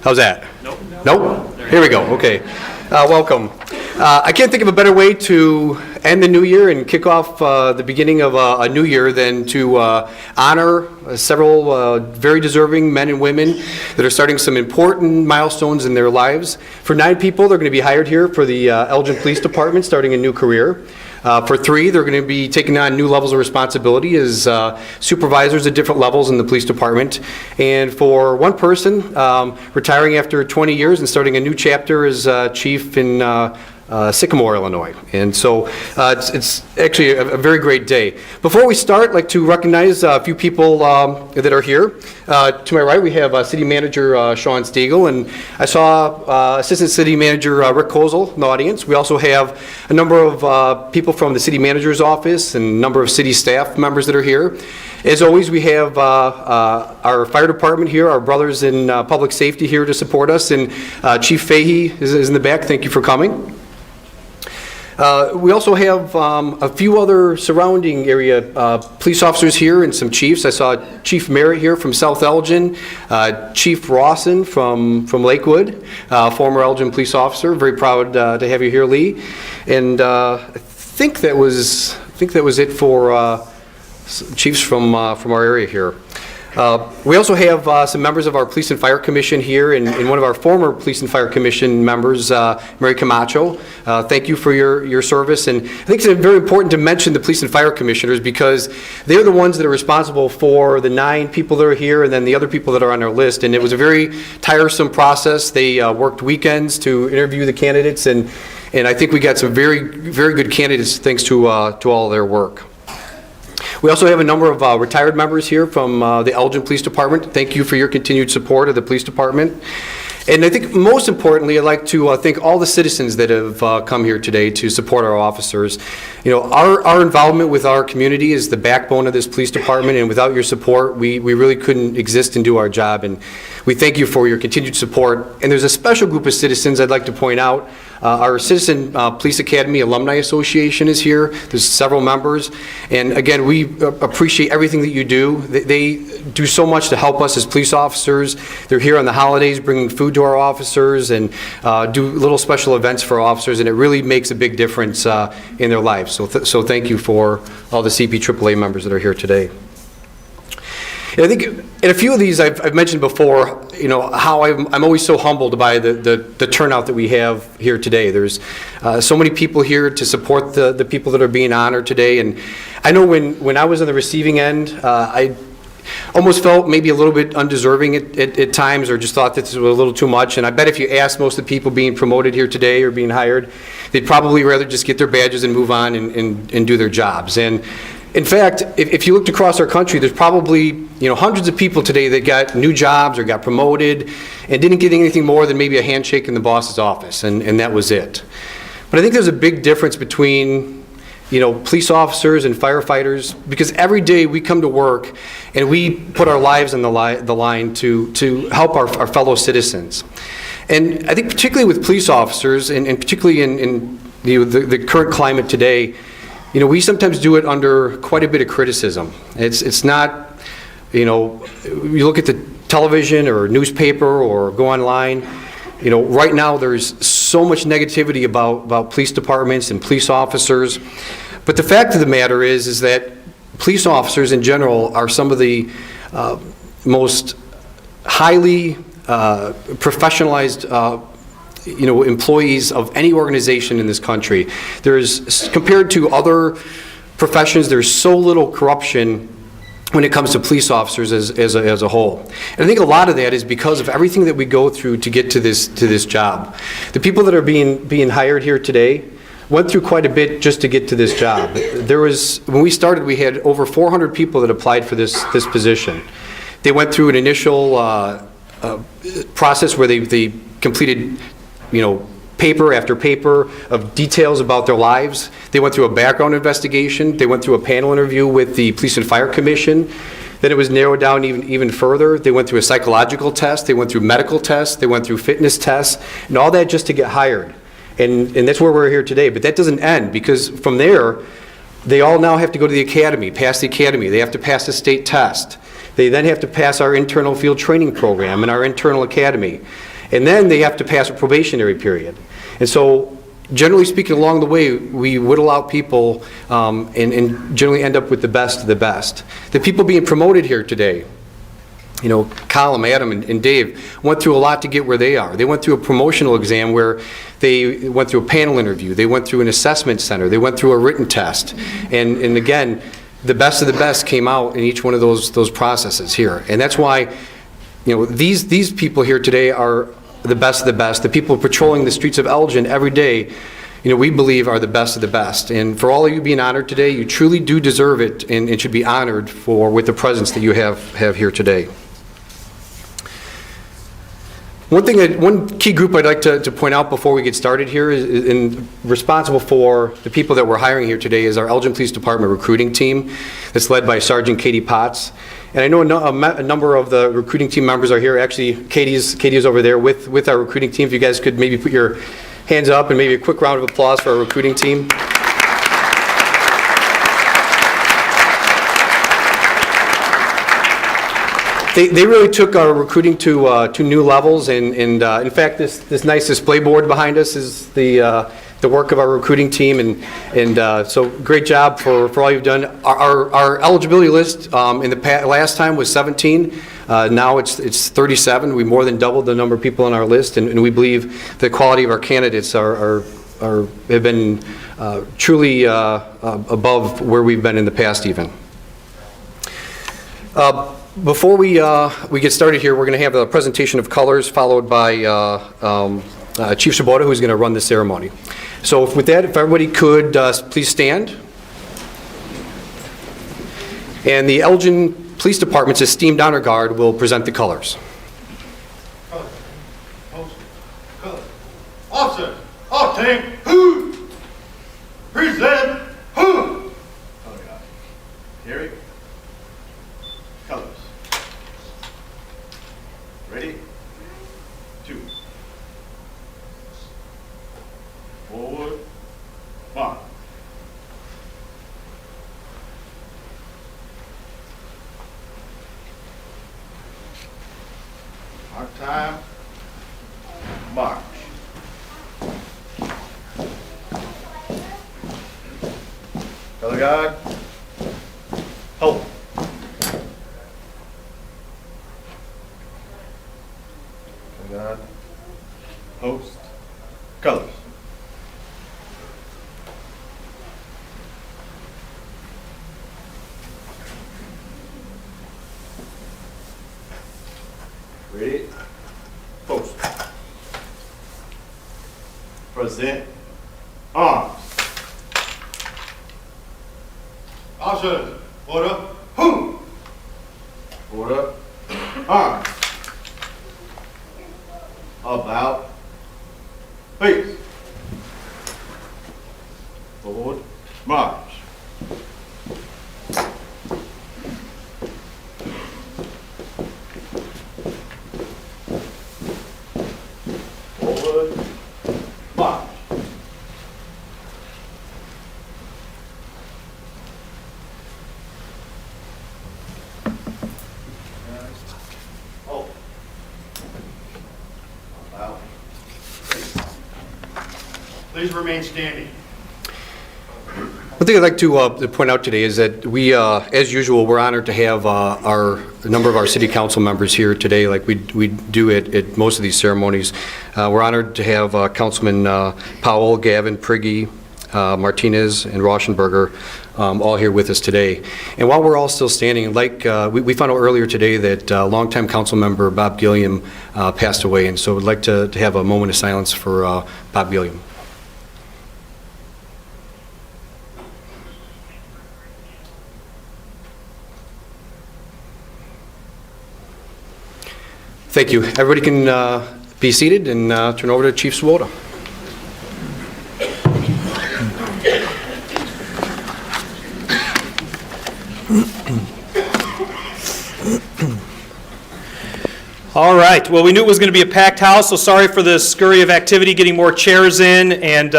How's that? Nope. Nope? Here we go. Okay. Welcome. I can't think of a better way to end the new year and kick off the beginning of a new year than to honor several very deserving men and women that are starting some important milestones in their lives. For 9 people, they're going to be hired here for the Elgin Police Department, starting a new career. For 3, they're going to be taking on new levels of responsibility as supervisors at different levels in the police department. And for 1 person, retiring after 20 years and starting a new chapter as chief in Sycamore, Illinois. And so it's actually a very great day. Before we start, I'd like to recognize a few people that are here. To my right, we have City Manager Sean Stiegel, and I saw Assistant City Manager Rick Kozel in the audience. We also have a number of people from the City Manager's office and a number of city staff members that are here. As always, we have our fire department here, our brothers in public safety here to support us, and Chief Fahey is in the back. Thank you for coming. We also have a few other surrounding area police officers here and some chiefs. I saw Chief Merritt here from South Elgin, Chief Rawson from Lakewood, former Elgin police officer. Very proud to have you here, Lee. And I think that was it for chiefs from our area here. We also have some members of our Police and Fire Commission here, and one of our former Police and Fire Commission members, Mary Camacho. Thank you for your service, and I think it's very important to mention the Police and Fire Commissioners because they're the ones that are responsible for the 9 people that are here and then the other people that are on our list, and it was a very tiresome process. They worked weekends to interview the candidates, and I think we got some very, very good candidates thanks to all their work. We also have a number of retired members here from the Elgin Police Department. Thank you for your continued support of the police department. And I think most importantly, I'd like to thank all the citizens that have come here today to support our officers. You know, our involvement with our community is the backbone of this police department, and without your support, we really couldn't exist and do our job. And we thank you for your continued support. And there's a special group of citizens I'd like to point out. Our Citizen Police Academy Alumni Association is here. There's several members. And again, we appreciate everything that you do. They do so much to help us as police officers. They're here on the holidays bringing food to our officers and do little special events for our officers, and it really makes a big difference in their lives. So thank you for all the CPAAA members that are here today. And I think in a few of these I've mentioned before, you know, how I'm always so humbled by the turnout that we have here today. There's so many people here to support the people that are being honored today. And I know when I was on the receiving end, I almost felt maybe a little bit undeserving at times, or just thought that this was a little too much. And I bet if you ask most of the people being promoted here today or being hired, they'd probably rather just get their badges and move on and do their jobs. And in fact, if you looked across our country, there's probably hundreds of people today that got new jobs or got promoted and didn't get anything more than maybe a handshake in the boss's office, and that was it. But I think there's a big difference between police officers and firefighters, because every day we come to work and we put our lives on the line to help our fellow citizens. And I think particularly with police officers, and particularly in the current climate today, we sometimes do it under quite a bit of criticism. It's not, you look at the television or newspaper or go online, right now there's so much negativity about police departments and police officers. But the fact of the matter is that police officers in general are some of the most highly professionalized employees of any organization in this country. Compared to other professions, there's so little corruption when it comes to police officers as a whole. And I think a lot of that is because of everything that we go through to get to this job. The people that are being hired here today went through quite a bit just to get to this job. When we started, we had over 400 people that applied for this position. They went through an initial process where they completed paper after paper of details about their lives. They went through a background investigation. They went through a panel interview with the Police and Fire Commission. Then it was narrowed down even further. They went through a psychological test. They went through medical tests. They went through fitness tests, and all that just to get hired. And that's where we're here today. But that doesn't end, because from there, they all now have to go to the academy, pass the academy. They have to pass the state test. They then have to pass our internal field training program and our internal academy. And then they have to pass a probationary period. And so, generally speaking, along the way, we whittle out people and generally end up with the best of the best. The people being promoted here today, you know, Colin, Adam, and Dave went through a lot to get where they are. They went through a promotional exam where they went through a panel interview. They went through an assessment center. They went through a written test. And again, the best of the best came out in each one of those processes here. And that's why, you know, these people here today are the best of the best. The people patrolling the streets of Elgin every day, you know, we believe are the best of the best. And for all of you being honored today, you truly do deserve it and should be honored with the presence that you have here today. One key group I'd like to point out before we get started here is responsible for the people that we're hiring here today is our Elgin Police Department recruiting team that's led by Sergeant Katie Potts. And I know a number of the recruiting team members are here. Actually, Katie is over there with our recruiting team. If you guys could maybe put your hands up and maybe a quick round of applause for our recruiting team. They really took our recruiting to new levels, and in fact, this nice display board behind us is the work of our recruiting team, and so great job for all you've done. Our eligibility list in the last time was 17. Now it's 37. We more than doubled the number of people on our list, and we believe the quality of our candidates have been truly above where we've been in the past even. Before we get started here, we're going to have a presentation of colors followed by Chief Swoboda, who's going to run the ceremony. So with that, if everybody could please stand. And the Elgin Police Department's esteemed honor guard will present the colors. Colors. Colors. Officer, obtain, who? Present, who? Color guard. Here we go. Colors. Ready? 2. Forward. Mark. Mark time. March. Color guard. Hold. God, host, colors. Ready? Post. Present. Arms. Officers, order. Who? Order. Arms. About face. Forward. March. Forward. March. Please remain standing. One thing I'd like to point out today is that we, as usual, we're honored to have a number of our city council members here today, like we do at most of these ceremonies. We're honored to have Councilman Powell, Gavin, Prigge, Martinez, and Rauschenberger all here with us today. And while we're all still standing, like we found out earlier today that longtime council member Bob Gilliam passed away, and so we'd like to have a moment of silence for Bob Gilliam. Thank you. Everybody can be seated and turn over to Chief Swoboda. All right. Well, we knew it was going to be a packed house, so sorry for the scurry of activity, getting more chairs in. And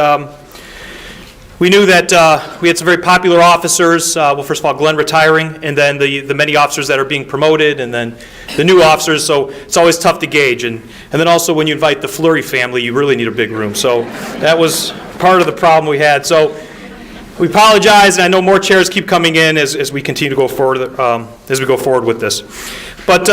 we knew that we had some very popular officers. Well, first of all, Glenn retiring, and then the many officers that are being promoted, and then the new officers. So it's always tough to gauge. And then also when you invite the Fleury family, you really need a big room. So that was part of the problem we had. So we apologize, and I know more chairs keep coming in as we continue to go forward with this. But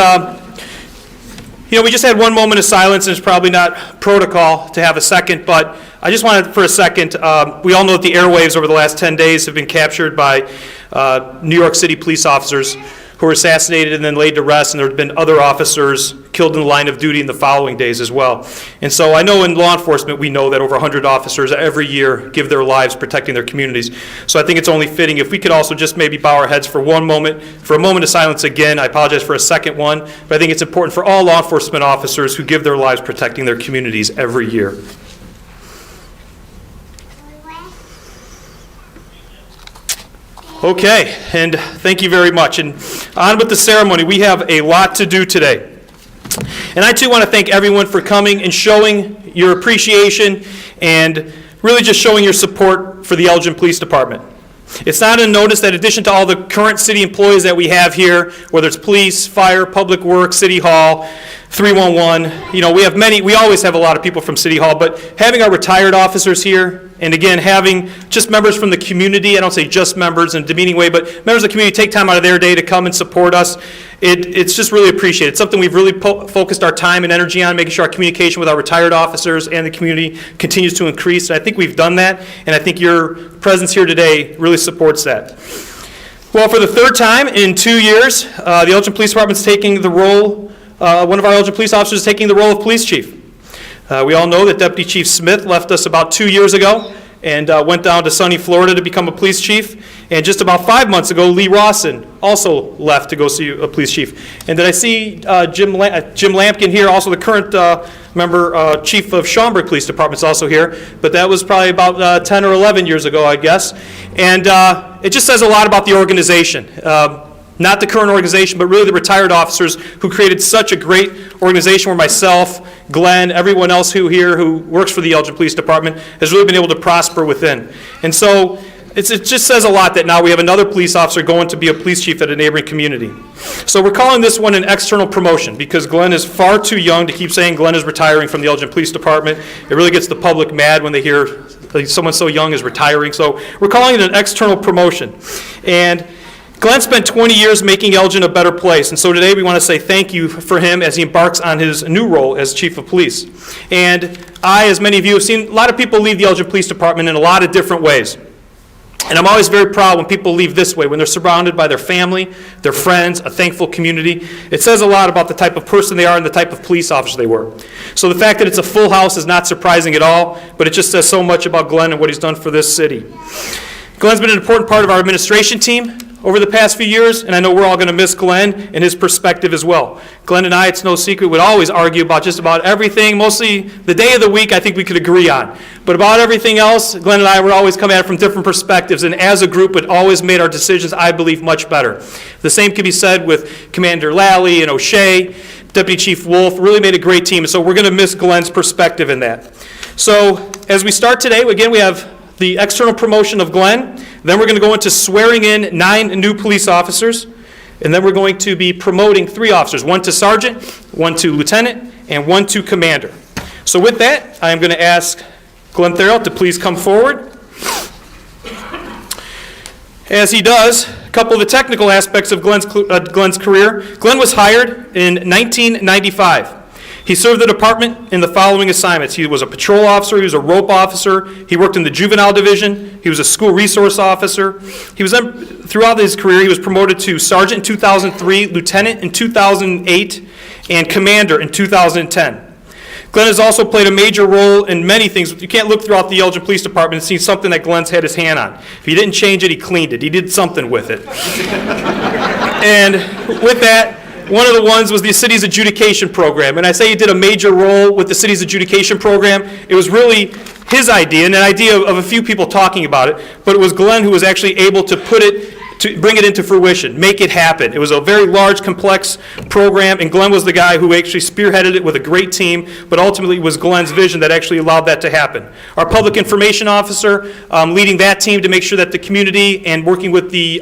we just had one moment of silence, and it's probably not protocol to have a second, but I just wanted for a second, we all know that the airwaves over the last 10 days have been captured by New York City police officers who were assassinated and then laid to rest, and there have been other officers killed in the line of duty in the following days as well. And so I know in law enforcement we know that over 100 officers every year give their lives protecting their communities. So I think it's only fitting if we could also just maybe bow our heads for one moment, for a moment of silence again. I apologize for a second one, but I think it's important for all law enforcement officers who give their lives protecting their communities every year. Okay, and thank you very much. And on with the ceremony. We have a lot to do today. And I too want to thank everyone for coming and showing your appreciation and really just showing your support for the Elgin Police Department. It's not unnoticed that in addition to all the current city employees that we have here, whether it's police, fire, public works, city hall, 311, we always have a lot of people from City Hall, but having our retired officers here, and again, having just members from the community, I don't say just members in a demeaning way, but members of the community take time out of their day to come and support us, it's just really appreciated. It's something we've really focused our time and energy on, making sure our communication with our retired officers and the community continues to increase, and I think we've done that, and I think your presence here today really supports that. Well, for the third time in 2 years, the Elgin Police Department is taking the role one of our Elgin police officers is taking the role of police chief. We all know that Deputy Chief Smith left us about 2 years ago and went down to sunny Florida to become a police chief. And just about 5 months ago, Lee Rawson also left to go see a police chief. And did I see Jim Lampkin here, also the current member, chief of Schaumburg Police Department is also here. But that was probably about 10 or 11 years ago, I guess. And it just says a lot about the organization. Not the current organization, but really the retired officers who created such a great organization where myself, Glenn, everyone else who works for the Elgin Police Department has really been able to prosper within. And so it just says a lot that now we have another police officer going to be a police chief at a neighboring community. So we're calling this one an external promotion because Glenn is far too young to keep saying Glenn is retiring from the Elgin Police Department. It really gets the public mad when they hear someone so young is retiring. So we're calling it an external promotion. And Glenn spent 20 years making Elgin a better place, and so today we want to say thank you for him as he embarks on his new role as Chief of Police. And I, as many of you have seen, a lot of people leave the Elgin Police Department in a lot of different ways. And I'm always very proud when people leave this way, when they're surrounded by their family, their friends, a thankful community. It says a lot about the type of person they are and the type of police officer they were. So the fact that it's a full house is not surprising at all, but it just says so much about Glenn and what he's done for this city. Glenn's been an important part of our administration team over the past few years, and I know we're all going to miss Glenn and his perspective as well. Glenn and I, it's no secret, would always argue about just about everything. Mostly the day of the week I think we could agree on. But about everything else, Glenn and I would always come at it from different perspectives, and as a group it always made our decisions, I believe, much better. The same can be said with Commander Lally and O'Shea, Deputy Chief Wolf, really made a great team, and so we're going to miss Glenn's perspective in that. So as we start today, again, we have the external promotion of Glenn. Then we're going to go into swearing in 9 new police officers. And then we're going to be promoting 3 officers, 1 to sergeant, 1 to lieutenant, and 1 to commander. So with that, I'm going to ask Glenn Theriault to please come forward. As he does, a couple of the technical aspects of Glenn's career. Glenn was hired in 1995. He served the department in the following assignments. He was a patrol officer, he was a rope officer, he worked in the juvenile division, he was a school resource officer. He was then, throughout his career, he was promoted to sergeant in 2003, lieutenant in 2008, and commander in 2010. Glenn has also played a major role in many things. You can't look throughout the Elgin Police Department and see something that Glenn's had his hand on. If he didn't change it, he cleaned it. He did something with it. And with that, one of the ones was the city's adjudication program. And I say he did a major role with the city's adjudication program. It was really his idea, and an idea of a few people talking about it, but it was Glenn who was actually able to put it to bring it into fruition, make it happen. It was a very large, complex program, and Glenn was the guy who actually spearheaded it with a great team, but ultimately it was Glenn's vision that actually allowed that to happen. Our public information officer, leading that team to make sure that the community and working with the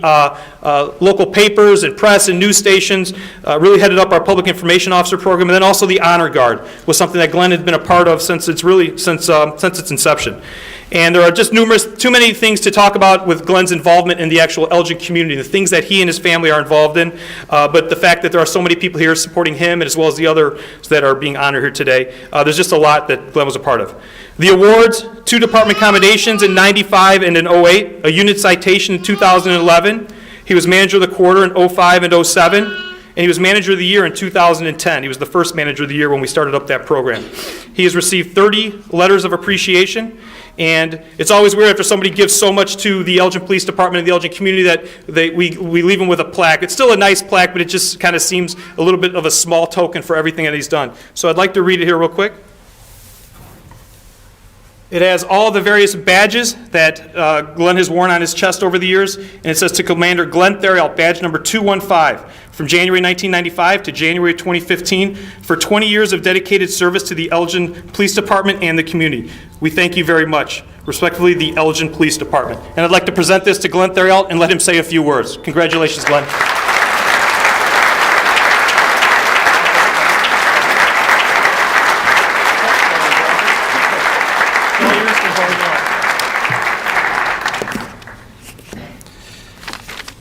local papers and press and news stations really headed up our public information officer program, and then also the Honor Guard was something that Glenn had been a part of since its inception. And there are just too many things to talk about with Glenn's involvement in the actual Elgin community, the things that he and his family are involved in, but the fact that there are so many people here supporting him, as well as the others that are being honored here today, there's just a lot that Glenn was a part of. The awards, 2 department commendations in '95 and in '08, a unit citation in 2011. He was manager of the quarter in '05 and '07. And he was manager of the year in 2010. He was the first manager of the year when we started up that program. He has received 30 letters of appreciation, and it's always weird after somebody gives so much to the Elgin Police Department and the Elgin community that we leave them with a plaque. It's still a nice plaque, but it just kind of seems a little bit of a small token for everything that he's done. So I'd like to read it here real quick. It has all the various badges that Glenn has worn on his chest over the years, and it says to Commander Glenn Theriault, badge number 215, from January 1995 to January 2015, for 20 years of dedicated service to the Elgin Police Department and the community. We thank you very much. Respectfully, the Elgin Police Department. And I'd like to present this to Glenn Theriault and let him say a few words. Congratulations, Glenn.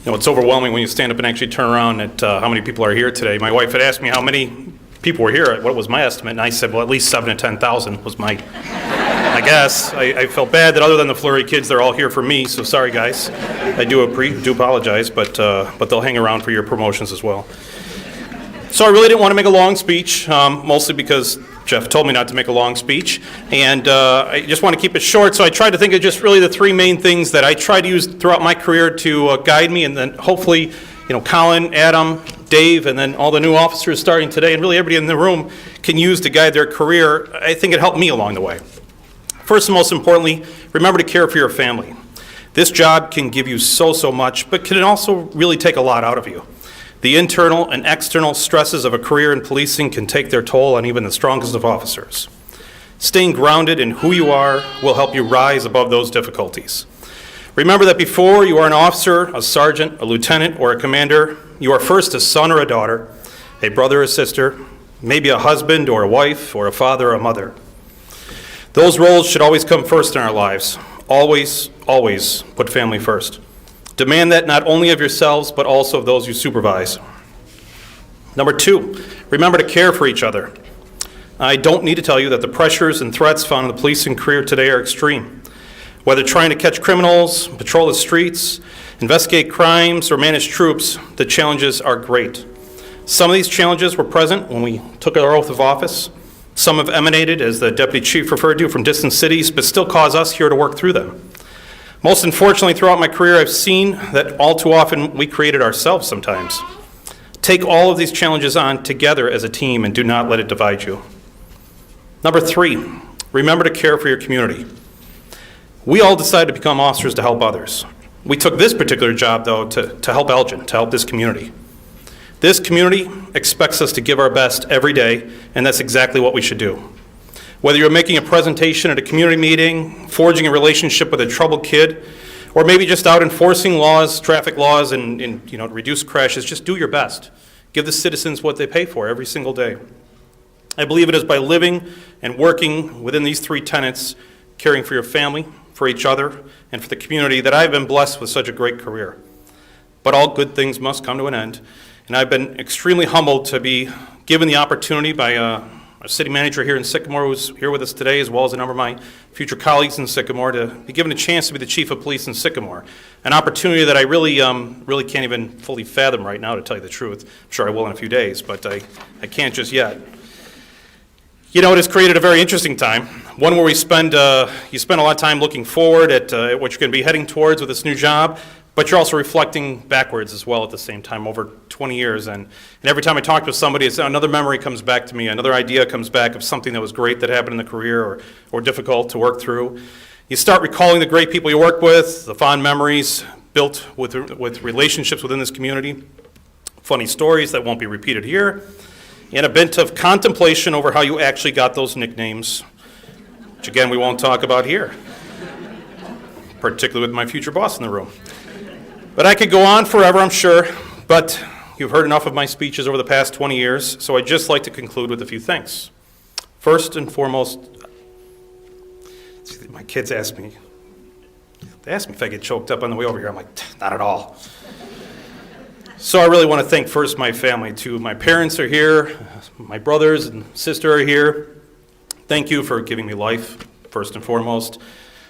You know, it's overwhelming when you stand up and actually turn around at how many people are here today. My wife had asked me how many people were here, what was my estimate, and I said, well, at least 7,000 to 10,000 was my guess. I felt bad that other than the Fleury kids, they're all here for me, so sorry, guys. I do apologize, but they'll hang around for your promotions as well. So I really didn't want to make a long speech, mostly because Jeff told me not to make a long speech, and I just want to keep it short, so I tried to think of just really the 3 main things that I try to use throughout my career to guide me, and then hopefully, Colin, Adam, Dave, and then all the new officers starting today, and really everybody in the room can use to guide their career. I think it helped me along the way. First and most importantly, remember to care for your family. This job can give you so much, but can also really take a lot out of you. The internal and external stresses of a career in policing can take their toll on even the strongest of officers. Staying grounded in who you are will help you rise above those difficulties. Remember that before you are an officer, a sergeant, a lieutenant, or a commander, you are first a son or a daughter, a brother or sister, maybe a husband or a wife, or a father or a mother. Those roles should always come first in our lives. Always put family first. Demand that not only of yourselves, but also of those you supervise. Number 2, remember to care for each other. I don't need to tell you that the pressures and threats found in the policing career today are extreme. Whether trying to catch criminals, patrol the streets, investigate crimes, or manage troops, the challenges are great. Some of these challenges were present when we took our oath of office. Some have emanated, as the deputy chief referred to, from distant cities, but still cause us here to work through them. Most unfortunately, throughout my career, I've seen that all too often we create it ourselves sometimes. Take all of these challenges on together as a team and do not let it divide you. Number 3, remember to care for your community. We all decided to become officers to help others. We took this particular job, though, to help Elgin, to help this community. This community expects us to give our best every day, and that's exactly what we should do. Whether you're making a presentation at a community meeting, forging a relationship with a troubled kid, or maybe just out enforcing laws, traffic laws, and to reduce crashes, just do your best. Give the citizens what they pay for every single day. I believe it is by living and working within these 3 tenets, caring for your family, for each other, and for the community, that I've been blessed with such a great career. But all good things must come to an end, and I've been extremely humbled to be given the opportunity by our city manager here in Sycamore, who's here with us today, as well as a number of my future colleagues in Sycamore, to be given a chance to be the chief of police in Sycamore. An opportunity that I really can't even fully fathom right now, to tell you the truth. I'm sure I will in a few days, but I can't just yet. It has created a very interesting time, one where you spend a lot of time looking forward at what you're going to be heading towards with this new job, but you're also reflecting backwards as well at the same time, over 20 years. And every time I talk to somebody, another memory comes back to me, another idea comes back of something that was great that happened in the career or difficult to work through. You start recalling the great people you work with, the fond memories, built with relationships within this community, funny stories that won't be repeated here, and a bit of contemplation over how you actually got those nicknames, which again we won't talk about here, particularly with my future boss in the room. But I could go on forever, I'm sure, but you've heard enough of my speeches over the past 20 years, so I'd just like to conclude with a few things. First and foremost, my kids ask me if I get choked up on the way over here. I'm like, not at all. So I really want to thank first my family too. My parents are here, my brothers and sister are here. Thank you for giving me life, first and foremost,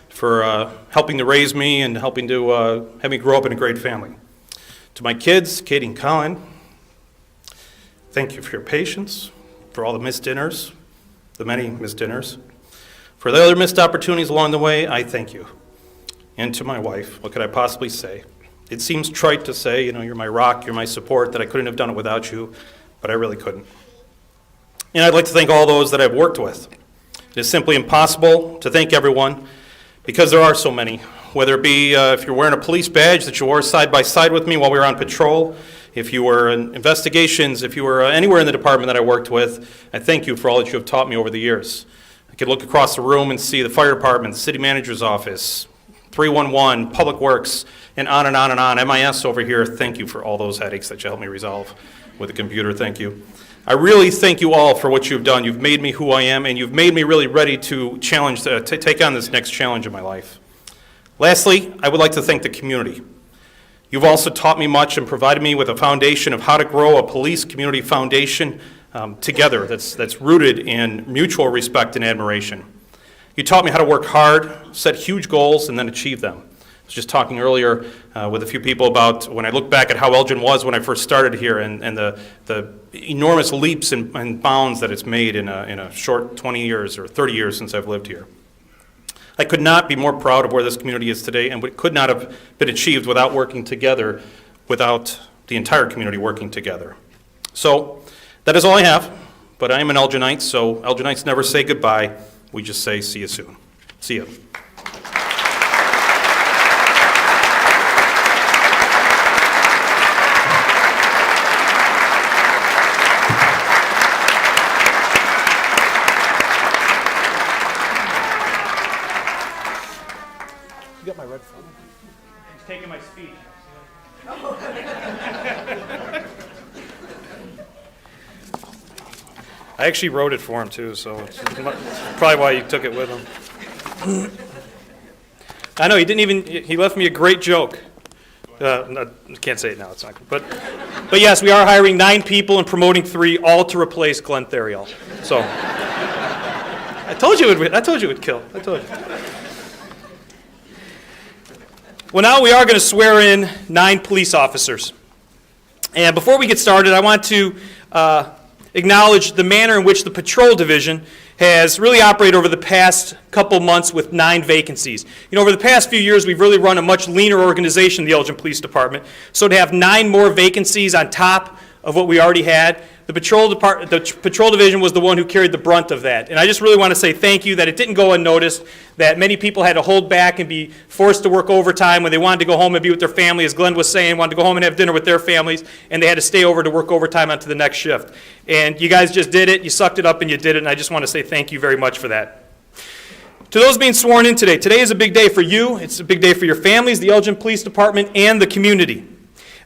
for helping to raise me and helping to have me grow up in a great family. To my kids, Katie and Colin, thank you for your patience, for all the missed dinners, the many missed dinners. For the other missed opportunities along the way, I thank you. And to my wife, what could I possibly say? It seems trite to say, you're my rock, you're my support, that I couldn't have done it without you, but I really couldn't. And I'd like to thank all those that I've worked with. It is simply impossible to thank everyone because there are so many, whether it be if you're wearing a police badge that you wore side by side with me while we were on patrol, if you were in investigations, if you were anywhere in the department that I worked with, I thank you for all that you have taught me over the years. I could look across the room and see the fire department, the city manager's office, 311, Public Works, and on and on and on. MIS over here, thank you for all those headaches that you helped me resolve with the computer, thank you. I really thank you all for what you've done. You've made me who I am, and you've made me really ready to take on this next challenge in my life. Lastly, I would like to thank the community. You've also taught me much and provided me with a foundation of how to grow a police community foundation together that's rooted in mutual respect and admiration. You taught me how to work hard, set huge goals, and then achieve them. I was just talking earlier with a few people about when I look back at how Elgin was when I first started here and the enormous leaps and bounds that it's made in a short 20 years or 30 years since I've lived here. I could not be more proud of where this community is today, and it could not have been achieved without working together, without the entire community working together. So that is all I have, but I am an Elginite, so Elginites never say goodbye. We just say see you soon. See you. You got my red phone? He's taking my speech. I actually wrote it for him too, so it's probably why you took it with him. I know, he left me a great joke. I can't say it now, it's not good. But yes, we are hiring 9 people and promoting 3, all to replace Glenn Theriault. So, I told you it would kill. I told you. Well, now we are going to swear in 9 police officers. And before we get started, I want to acknowledge the manner in which the patrol division has really operated over the past couple months with 9 vacancies. Over the past few years, we've really run a much leaner organization in the Elgin Police Department. So to have 9 more vacancies on top of what we already had, the patrol division was the one who carried the brunt of that. And I just really want to say thank you that it didn't go unnoticed, that many people had to hold back and be forced to work overtime when they wanted to go home and be with their family, as Glenn was saying, wanted to go home and have dinner with their families, and they had to stay over to work overtime onto the next shift. And you guys just did it, you sucked it up and you did it, and I just want to say thank you very much for that. To those being sworn in today is a big day for you, it's a big day for your families, the Elgin Police Department, and the community.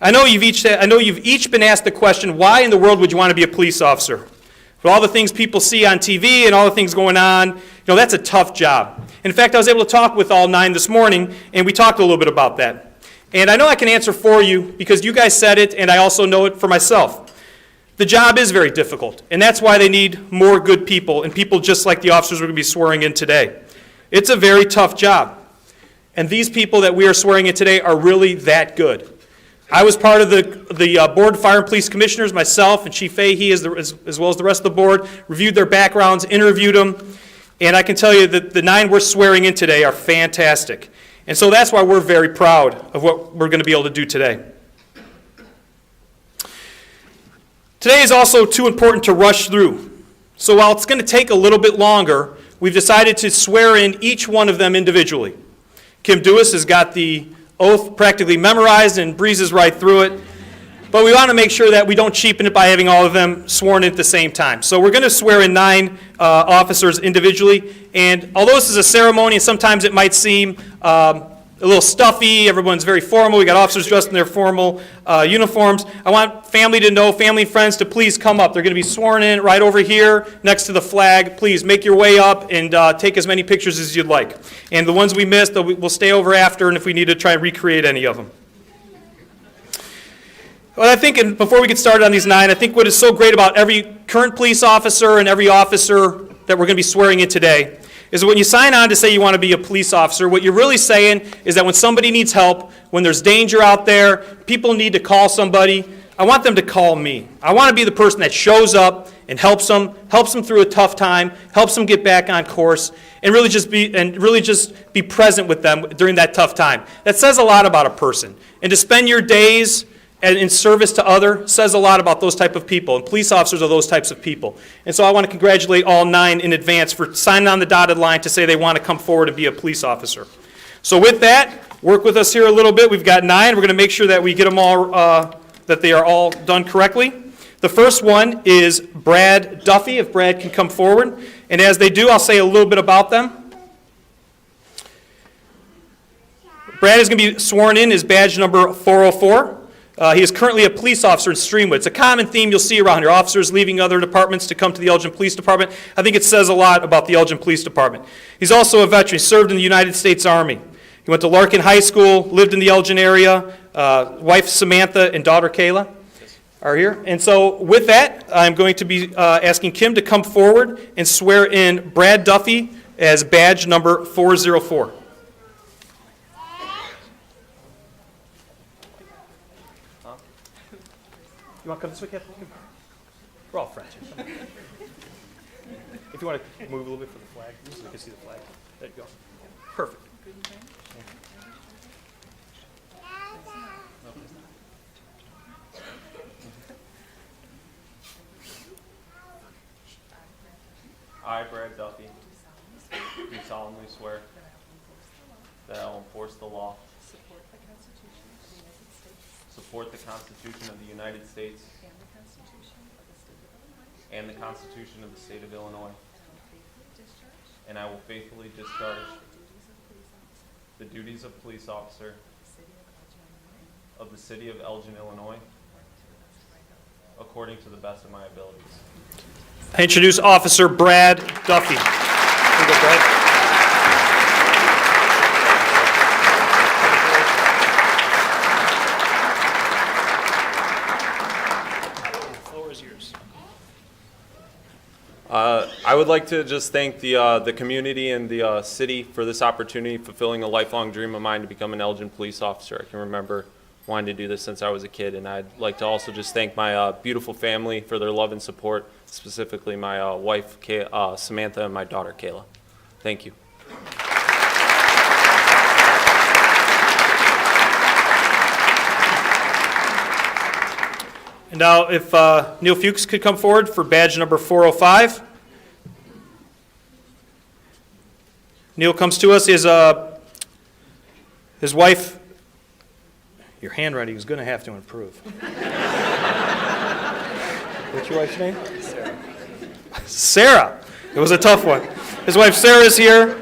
I know you've each been asked the question, why in the world would you want to be a police officer? With all the things people see on TV and all the things going on, that's a tough job. In fact, I was able to talk with all 9 this morning, and we talked a little bit about that. And I know I can answer for you because you guys said it, and I also know it for myself. The job is very difficult, and that's why they need more good people, and people just like the officers we're going to be swearing in today. It's a very tough job. And these people that we are swearing in today are really that good. I was part of the Board of Fire and Police Commissioners, myself and Chief Fahey, as well as the rest of the board, reviewed their backgrounds, interviewed them, and I can tell you that the 9 we're swearing in today are fantastic. And so that's why we're very proud of what we're going to be able to do today. Today is also too important to rush through. So while it's going to take a little bit longer, we've decided to swear in each one of them individually. Kim Dewis has got the oath practically memorized and breezes right through it. But we want to make sure that we don't cheapen it by having all of them sworn in at the same time. So we're going to swear in 9 officers individually. And although this is a ceremony, and sometimes it might seem a little stuffy, everyone's very formal, we got officers dressed in their formal uniforms, I want family to know, family and friends, to please come up. They're going to be sworn in right over here next to the flag. Please make your way up and take as many pictures as you'd like. And the ones we missed, we'll stay over after, and if we need to try and recreate any of them. Well, I think, and before we get started on these 9, I think what is so great about every current police officer and every officer that we're going to be swearing in today is that when you sign on to say you want to be a police officer, what you're really saying is that when somebody needs help, when there's danger out there, people need to call somebody, I want them to call me. I want to be the person that shows up and helps them through a tough time, helps them get back on course, and really just be present with them during that tough time. That says a lot about a person. And to spend your days and in service to others says a lot about those type of people, and police officers are those types of people. And so I want to congratulate all 9 in advance for signing on the dotted line to say they want to come forward and be a police officer. So with that, work with us here a little bit. We've got 9. We're going to make sure that we get them all, that they are all done correctly. The first one is Brad Duffy, if Brad can come forward. And as they do, I'll say a little bit about them. Brad is going to be sworn in as badge number 404. He is currently a police officer in Streamwood. It's a common theme you'll see around here, officers leaving other departments to come to the Elgin Police Department. I think it says a lot about the Elgin Police Department. He's also a veteran. He served in the United States Army. He went to Larkin High School, lived in the Elgin area. Wife Samantha and daughter Kayla are here. And so with that, I'm going to be asking Kim to come forward and swear in Brad Duffy as badge number 404. You want to come this way, Captain? We're all friends here. If you want to move a little bit for the flag, so we can see the flag. There you go. Perfect. I, Brad Duffy, do solemnly swear that I will enforce the law, support the Constitution of the United States, and the Constitution of the State of Illinois, and I will faithfully discharge the duties of police officer of the City of Elgin, Illinois, according to the best of my abilities. I introduce Officer Brad Duffy. Here you go, Brad. I would like to just thank the community and the city for this opportunity, fulfilling a lifelong dream of mine to become an Elgin police officer. I can remember wanting to do this since I was a kid, and I'd like to also just thank my beautiful family for their love and support, specifically my wife Samantha and my daughter Kayla. Thank you. And now if Neil Fuchs could come forward for badge number 405. Neil comes to us. His wife, your handwriting is going to have to improve. What's your wife's name? Sarah. Sarah. It was a tough one. His wife Sarah is here.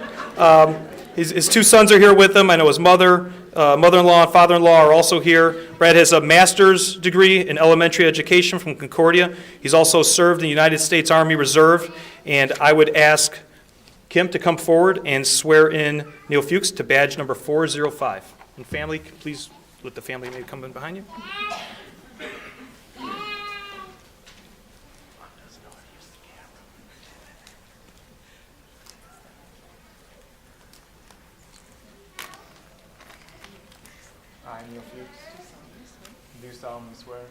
His 2 sons are here with him. I know his mother-in-law and father-in-law are also here. Brad has a master's degree in elementary education from Concordia. He's also served in the United States Army Reserve. And I would ask Kim to come forward and swear in Neil Fuchs to badge number 405. And family, please let the family maybe come in behind you. I, Neil Fuchs, do solemnly swear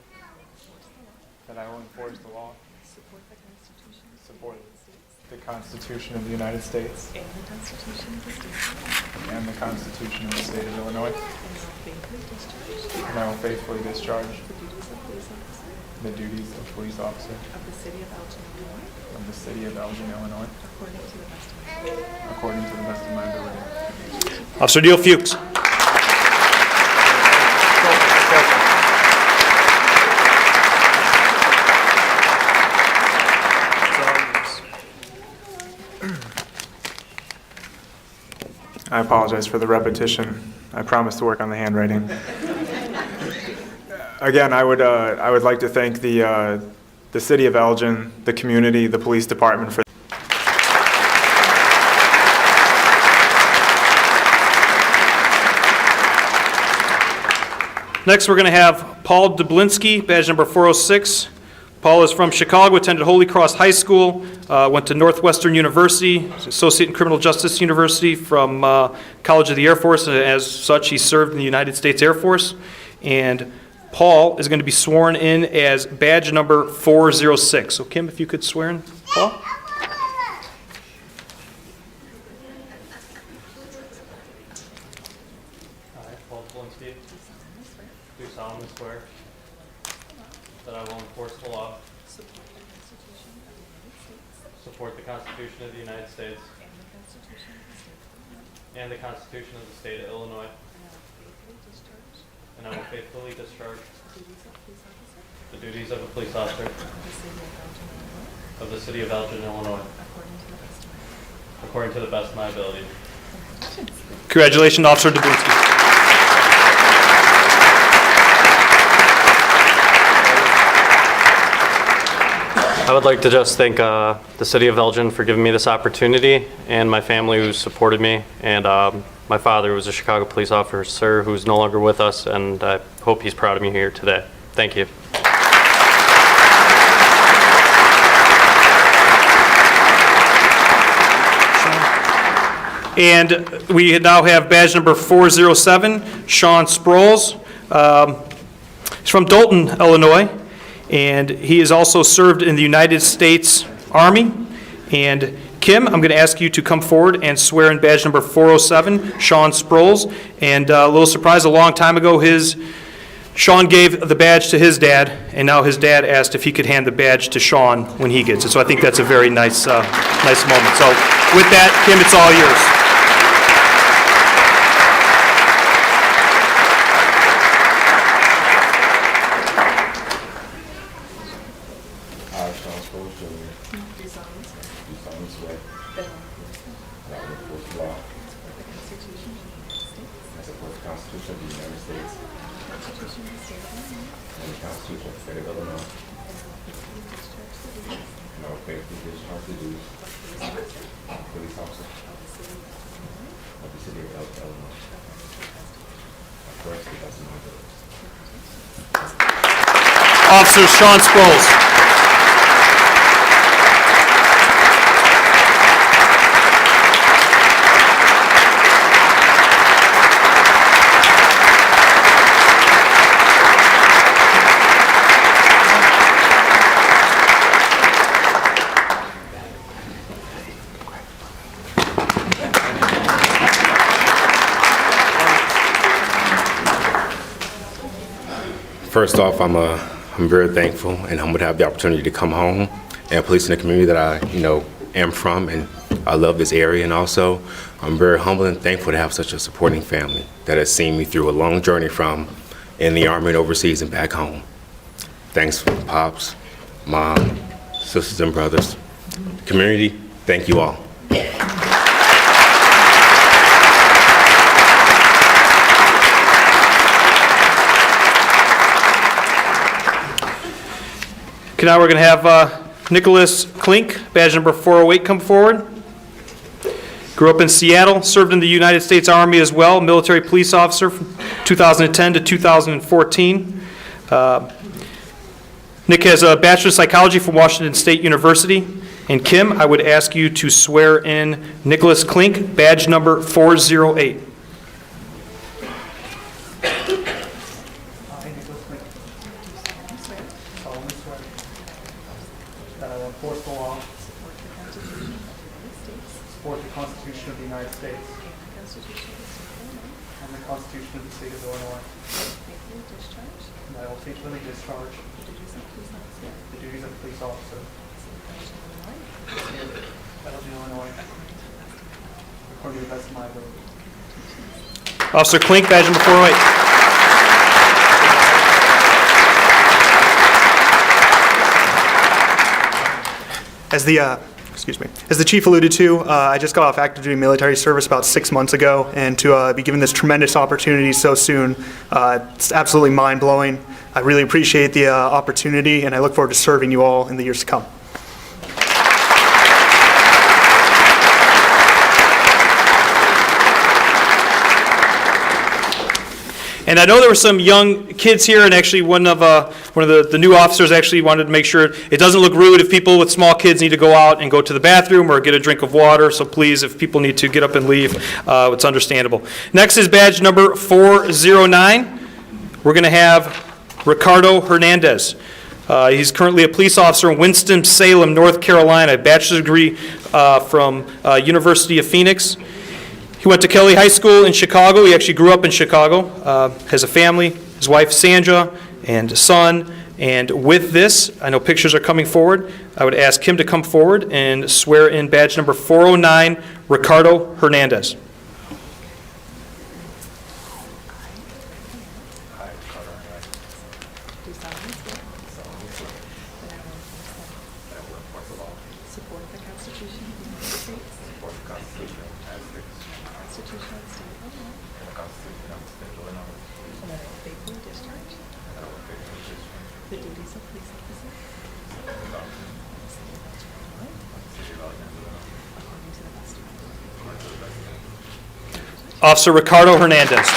that I will enforce the law, support the Constitution of the United States, and the Constitution of the State of Illinois, and I will faithfully discharge the duties of police officer of the City of Elgin, Illinois, according to the best of my ability. Officer Neil Fuchs. I apologize for the repetition. I promise to work on the handwriting. Again, I would like to thank the city of Elgin, the community, the police department for. Next, we're going to have Paul Dublinski, badge number 406. Paul is from Chicago, attended Holy Cross High School, went to Northwestern University, Associate in Criminal Justice University from College of the Air Force, and as such, he served in the United States Air Force. And Paul is going to be sworn in as badge number 406. So Kim, if you could swear in Paul. Paul Dublinski, do solemnly swear that I will enforce the law, support the Constitution of the United States, and the Constitution of the State of Illinois, and I will faithfully discharge the duties of a police officer of the City of Elgin, Illinois, according to the best of my ability. Congratulations, Officer Dublinski. I would like to just thank the City of Elgin for giving me this opportunity, and my family who supported me, and my father, who was a Chicago police officer, who's no longer with us, and I hope he's proud of me here today. Thank you. And we now have badge number 407, Sean Sproles. He's from Dalton, Illinois, and he has also served in the United States Army. And Kim, I'm going to ask you to come forward and swear in badge number 407, Sean Sproles. And a little surprise, a long time ago, Sean gave the badge to his dad, and now his dad asked if he could hand the badge to Sean when he gets it. So I think that's a very nice moment. So with that, Kim, it's all yours. I, Sean Sproles Jr. Do solemnly swear that I will enforce the law and support the Constitution of the United States and the Constitution of the State of Illinois, and I will faithfully discharge the duties of police officer of the City of Elgin, Illinois, according to the best of my ability. Officer Sean Sproles. First off, I'm very thankful and humbled to have the opportunity to come home and police in the community that I, am from, and I love this area. And also, I'm very humble and thankful to have such a supporting family that has seen me through a long journey from in the Army and overseas and back home. Thanks, Pops, Mom, sisters and brothers. Community, thank you all. Okay, now we're going to have Nicholas Klink, badge number 408, come forward. Grew up in Seattle, served in the United States Army as well, military police officer from 2010 to 2014. Nick has a Bachelor of Psychology from Washington State University. And Kim, I would ask you to swear in Nicholas Klink, badge number 408. That I will enforce the law, support the Constitution of the United States, and the Constitution of the State of Illinois, and I will faithfully discharge the duties of police officer in Elgin, Illinois, according to the best of my ability. Officer Klink, badge number 408. As the As the chief alluded to, I just got off active duty military service about 6 months ago, and to be given this tremendous opportunity so soon, it's absolutely mind-blowing. I really appreciate the opportunity, and I look forward to serving you all in the years to come. And I know there were some young kids here, and actually one of the new officers actually wanted to make sure it doesn't look rude if people with small kids need to go out and go to the bathroom or get a drink of water. So please, if people need to get up and leave, it's understandable. Next is badge number 409. We're going to have Ricardo Hernandez. He's currently a police officer in Winston-Salem, North Carolina, a bachelor's degree from University of Phoenix. He went to Kelly High School in Chicago. He actually grew up in Chicago, has a family, his wife Sandra, and a son. And with this, I know pictures are coming forward. I would ask him to come forward and swear in badge number 409, Ricardo Hernandez. Officer Ricardo Hernandez.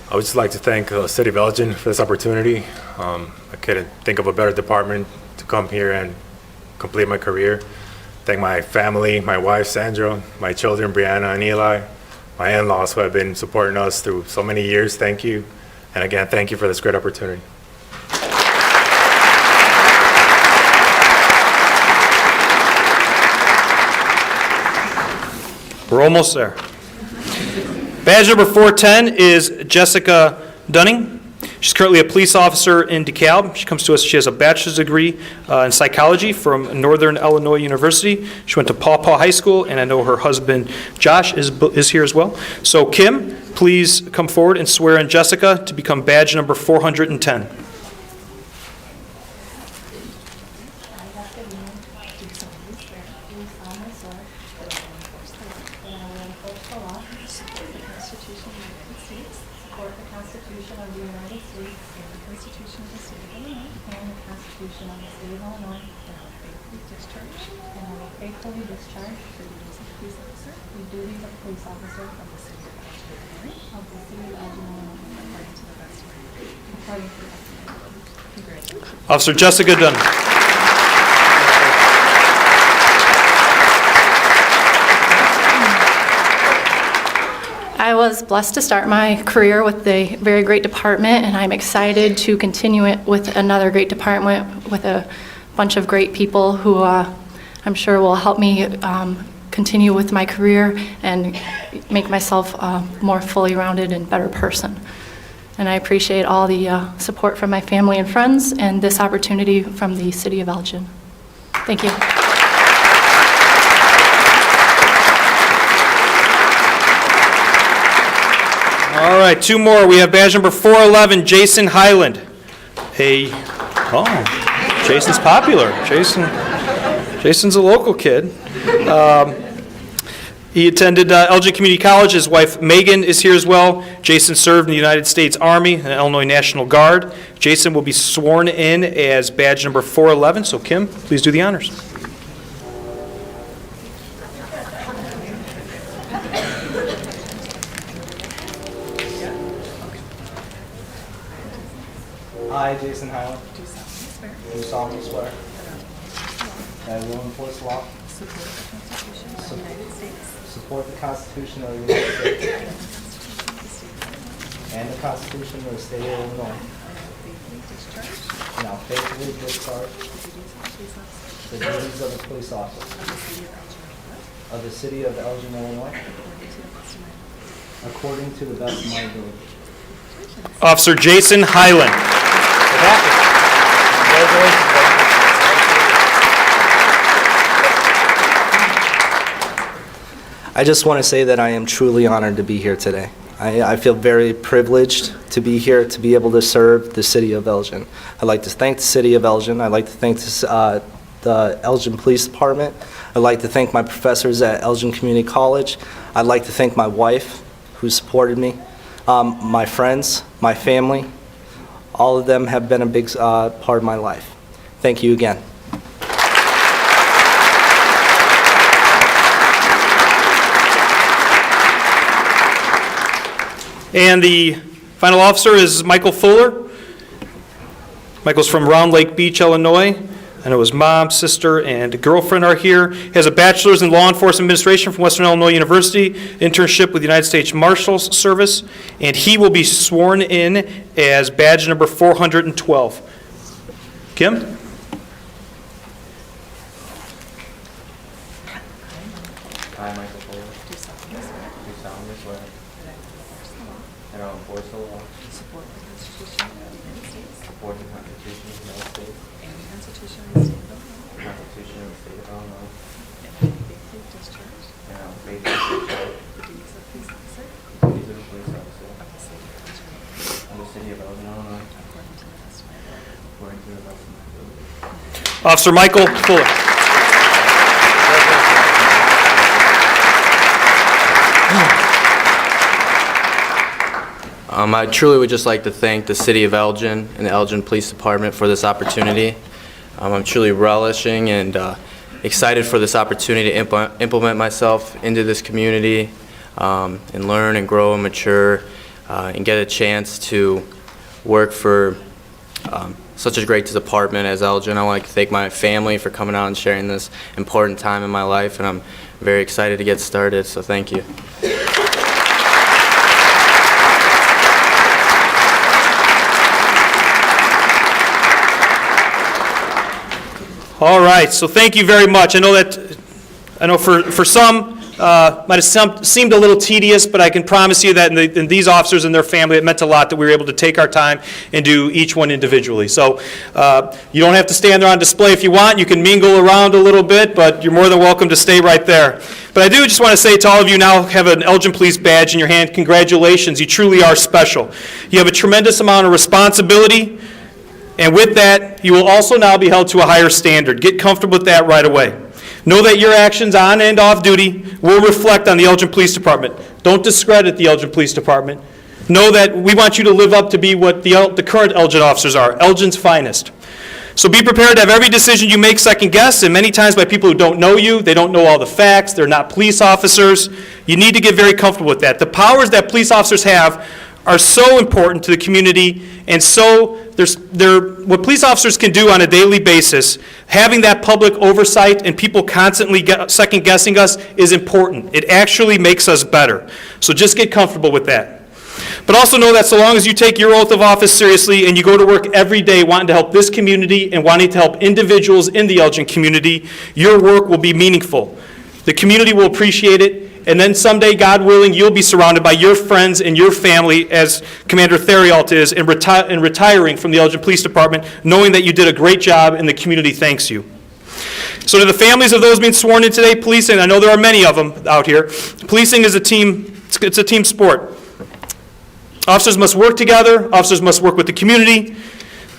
I would just like to thank the City of Elgin for this opportunity. I couldn't think of a better department to come here and complete my career. Thank my family, my wife Sandra, my children Brianna and Eli, my in-laws who have been supporting us through so many years. Thank you. And again, thank you for this great opportunity. We're almost there. Badge number 410 is Jessica Dunning. She's currently a police officer in DeKalb. She comes to us, she has a bachelor's degree in psychology from Northern Illinois University. She went to Paw Paw High School, and I know her husband Josh is here as well. So Kim, please come forward and swear in Jessica to become badge number 410. Officer Jessica Dunn. I was blessed to start my career with a very great department, and I'm excited to continue it with another great department with a bunch of great people who I'm sure will help me continue with my career and make myself a more fully rounded and better person. And I appreciate all the support from my family and friends and this opportunity from the City of Elgin. Thank you. All right, two more. We have badge number 411, Jason Highland. Jason's popular. Jason's a local kid. He attended Elgin Community College. His wife Megan is here as well. Jason served in the United States Army and Illinois National Guard. Jason will be sworn in as badge number 411. So Kim, please do the honors. I, Jason Highland, do solemnly swear that I will enforce law, support the Constitution of the United States, and the Constitution of the State of Illinois, and I'll faithfully discharge the duties of a police officer of the City of Elgin, Illinois, according to the best of my ability. Officer Jason Highland. I just want to say that I am truly honored to be here today. I feel very privileged to be here, to be able to serve the city of Elgin. I'd like to thank the city of Elgin. I'd like to thank the Elgin Police Department. I'd like to thank my professors at Elgin Community College. I'd like to thank my wife, who supported me, my friends, my family. All of them have been a big part of my life. Thank you again. And the final officer is Michael Fuller. Michael's from Round Lake Beach, Illinois. I know his mom, sister, and girlfriend are here. He has a bachelor's in law enforcement administration from Western Illinois University, internship with the United States Marshals Service, and he will be sworn in as badge number 412. Kim? I, Michael Fuller, do solemnly swear that I will enforce the law, support the Constitution of the United States, support the Constitution of the United States, and the Constitution of the State of Illinois, the Constitution of the State of Illinois, and I will faithfully discharge, the duties of police officer, of the city of Elgin, Illinois, according to the best of my ability. Officer Michael Fuller. I truly would just like to thank the City of Elgin and the Elgin Police Department for this opportunity. I'm truly relishing and excited for this opportunity to implement myself into this community and learn and grow and mature and get a chance to work for such a great department as Elgin. I would like to thank my family for coming out and sharing this important time in my life, and I'm very excited to get started, so thank you. All right, so thank you very much. I know for some, might have seemed a little tedious, but I can promise you that in these officers and their family, it meant a lot that we were able to take our time and do each one individually. So you don't have to stand there on display if you want. You can mingle around a little bit, but you're more than welcome to stay right there. But I do just want to say to all of you now have an Elgin Police badge in your hand, congratulations. You truly are special. You have a tremendous amount of responsibility. And with that, you will also now be held to a higher standard. Get comfortable with that right away. Know that your actions on and off duty will reflect on the Elgin Police Department. Don't discredit the Elgin Police Department. Know that we want you to live up to be what the current Elgin officers are, Elgin's finest. So be prepared to have every decision you make second-guessed, and many times by people who don't know you, they don't know all the facts, they're not police officers. You need to get very comfortable with that. The powers that police officers have are so important to the community, and so what police officers can do on a daily basis, having that public oversight and people constantly second-guessing us is important. It actually makes us better. So just get comfortable with that. But also know that so long as you take your oath of office seriously and you go to work every day wanting to help this community and wanting to help individuals in the Elgin community, your work will be meaningful. The community will appreciate it. And then someday, God willing, you'll be surrounded by your friends and your family, as Commander Theriault is, in retiring from the Elgin Police Department, knowing that you did a great job and the community thanks you. So to the families of those being sworn in today, policing, I know there are many of them out here, policing is a team, it's a team sport. Officers must work together, officers must work with the community,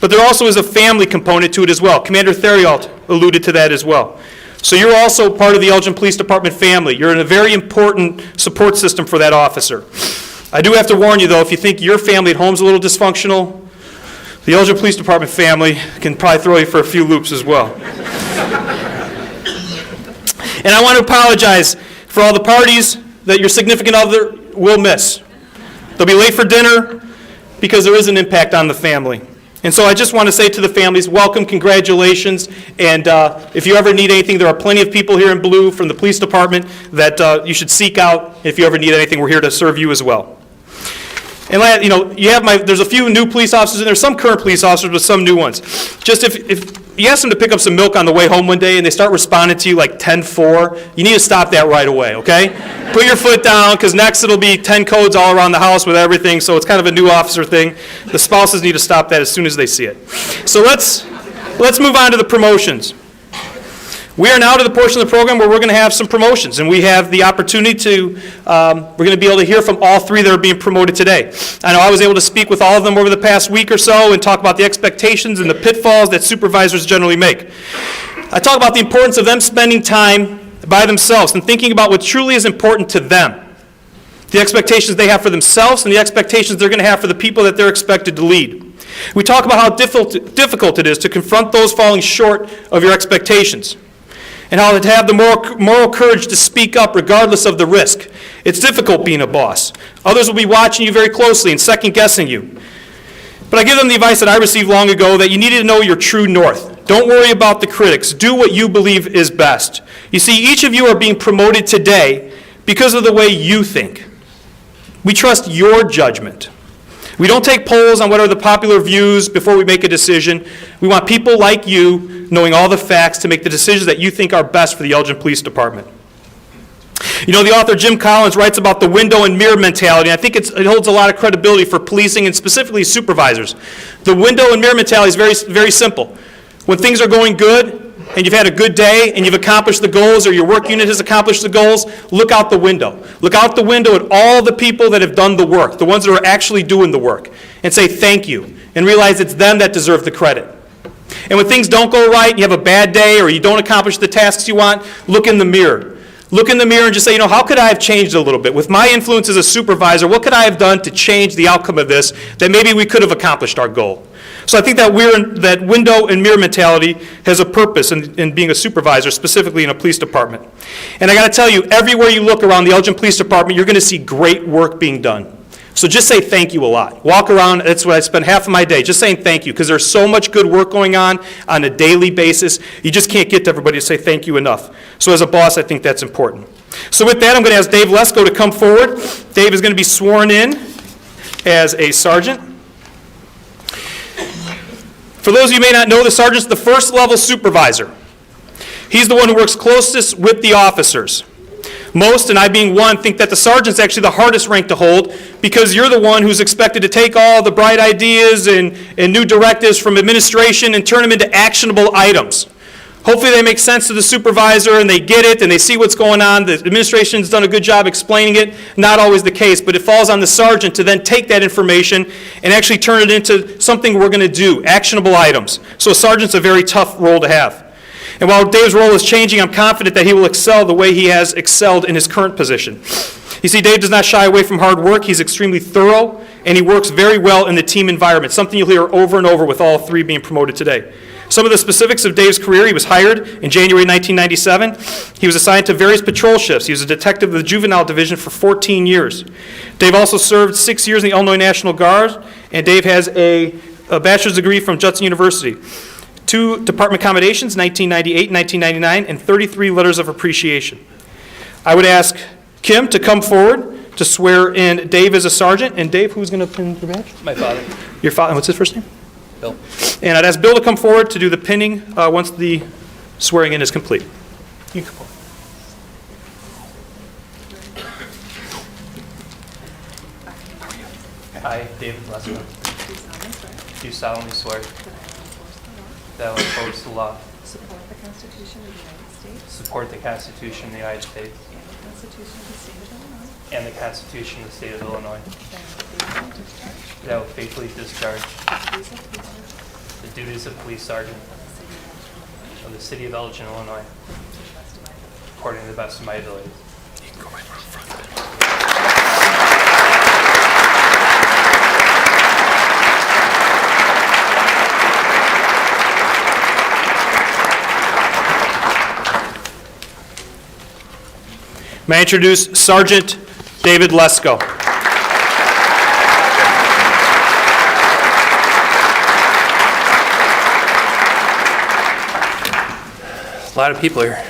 but there also is a family component to it as well. Commander Theriault alluded to that as well. So you're also part of the Elgin Police Department family. You're in a very important support system for that officer. I do have to warn you, though, if you think your family at home is a little dysfunctional, the Elgin Police Department family can probably throw you for a few loops as well. And I want to apologize for all the parties that your significant other will miss. They'll be late for dinner because there is an impact on the family. And so I just want to say to the families, welcome, congratulations, and if you ever need anything, there are plenty of people here in blue from the police department that you should seek out. If you ever need anything, we're here to serve you as well. And there's a few new police officers, and there's some current police officers, but some new ones. Just if you ask them to pick up some milk on the way home one day and they start responding to you like 10-4, you need to stop that right away, okay? Put your foot down, because next it'll be 10 codes all around the house with everything, so it's kind of a new officer thing. The spouses need to stop that as soon as they see it. So let's move on to the promotions. We are now to the portion of the program where we're going to have some promotions, and we have the opportunity to, we're going to be able to hear from all three that are being promoted today. I know I was able to speak with all of them over the past week or so and talk about the expectations and the pitfalls that supervisors generally make. I talk about the importance of them spending time by themselves and thinking about what truly is important to them, the expectations they have for themselves and the expectations they're going to have for the people that they're expected to lead. We talk about how difficult it is to confront those falling short of your expectations, and how to have the moral courage to speak up regardless of the risk. It's difficult being a boss. Others will be watching you very closely and second-guessing you. But I give them the advice that I received long ago, that you needed to know your true north. Don't worry about the critics. Do what you believe is best. You see, each of you are being promoted today because of the way you think. We trust your judgment. We don't take polls on what are the popular views before we make a decision. We want people like you knowing all the facts to make the decisions that you think are best for the Elgin Police Department. You know, the author Jim Collins writes about the window and mirror mentality, and I think it holds a lot of credibility for policing and specifically supervisors. The window and mirror mentality is very, very simple. When things are going good, and you've had a good day, and you've accomplished the goals, or your work unit has accomplished the goals, look out the window. Look out the window at all the people that have done the work, the ones that are actually doing the work, and say thank you, and realize it's them that deserve the credit. And when things don't go right, you have a bad day, or you don't accomplish the tasks you want, look in the mirror. Look in the mirror and just say, you know, how could I have changed a little bit? With my influence as a supervisor, what could I have done to change the outcome of this that maybe we could have accomplished our goal? So I think that window and mirror mentality has a purpose in being a supervisor, specifically in a police department. And I got to tell you, everywhere you look around the Elgin Police Department, you're going to see great work being done. So just say thank you a lot. Walk around, that's what I spend half of my day, just saying thank you, because there's so much good work going on a daily basis. You just can't get to everybody to say thank you enough. So as a boss, I think that's important. So with that, I'm going to ask Dave Lesko to come forward. Dave is going to be sworn in as a sergeant. For those of you who may not know, the sergeant's the first level supervisor. He's the one who works closest with the officers. Most, and I being one, think that the sergeant's actually the hardest rank to hold because you're the one who's expected to take all the bright ideas and new directives from administration and turn them into actionable items. Hopefully they make sense to the supervisor and they get it and they see what's going on. The administration's done a good job explaining it. Not always the case, but it falls on the sergeant to then take that information and actually turn it into something we're going to do, actionable items. So a sergeant's a very tough role to have. And while Dave's role is changing, I'm confident that he will excel the way he has excelled in his current position. You see, Dave does not shy away from hard work. He's extremely thorough, and he works very well in the team environment, something you'll hear over and over with all three being promoted today. Some of the specifics of Dave's career: he was hired in January 1997. He was assigned to various patrol shifts. He was a detective of the Juvenile Division for 14 years. Dave also served 6 years in the Illinois National Guard, and Dave has a bachelor's degree from Judson University. 2 department commendations, 1998 and 1999, and 33 letters of appreciation. I would ask Kim to come forward to swear in Dave as a sergeant. And Dave, who's going to pin your badge? My father. Your father. What's his first name? Bill. And I'd ask Bill to come forward to do the pinning once the swearing in is complete. You can come forward. I, David Lesko, do solemnly swear that I will oppose the law, Support the Constitution of the United States support the Constitution of the United States, and the Constitution of the State of Illinois, and the Constitution of the State of Illinois, that I will faithfully discharge that I will faithfully discharge the duties of police sergeant of the City of Elgin, Illinois, according to the best of my abilities. You can go right in front. May I introduce Sergeant David Lesko. A lot of people here.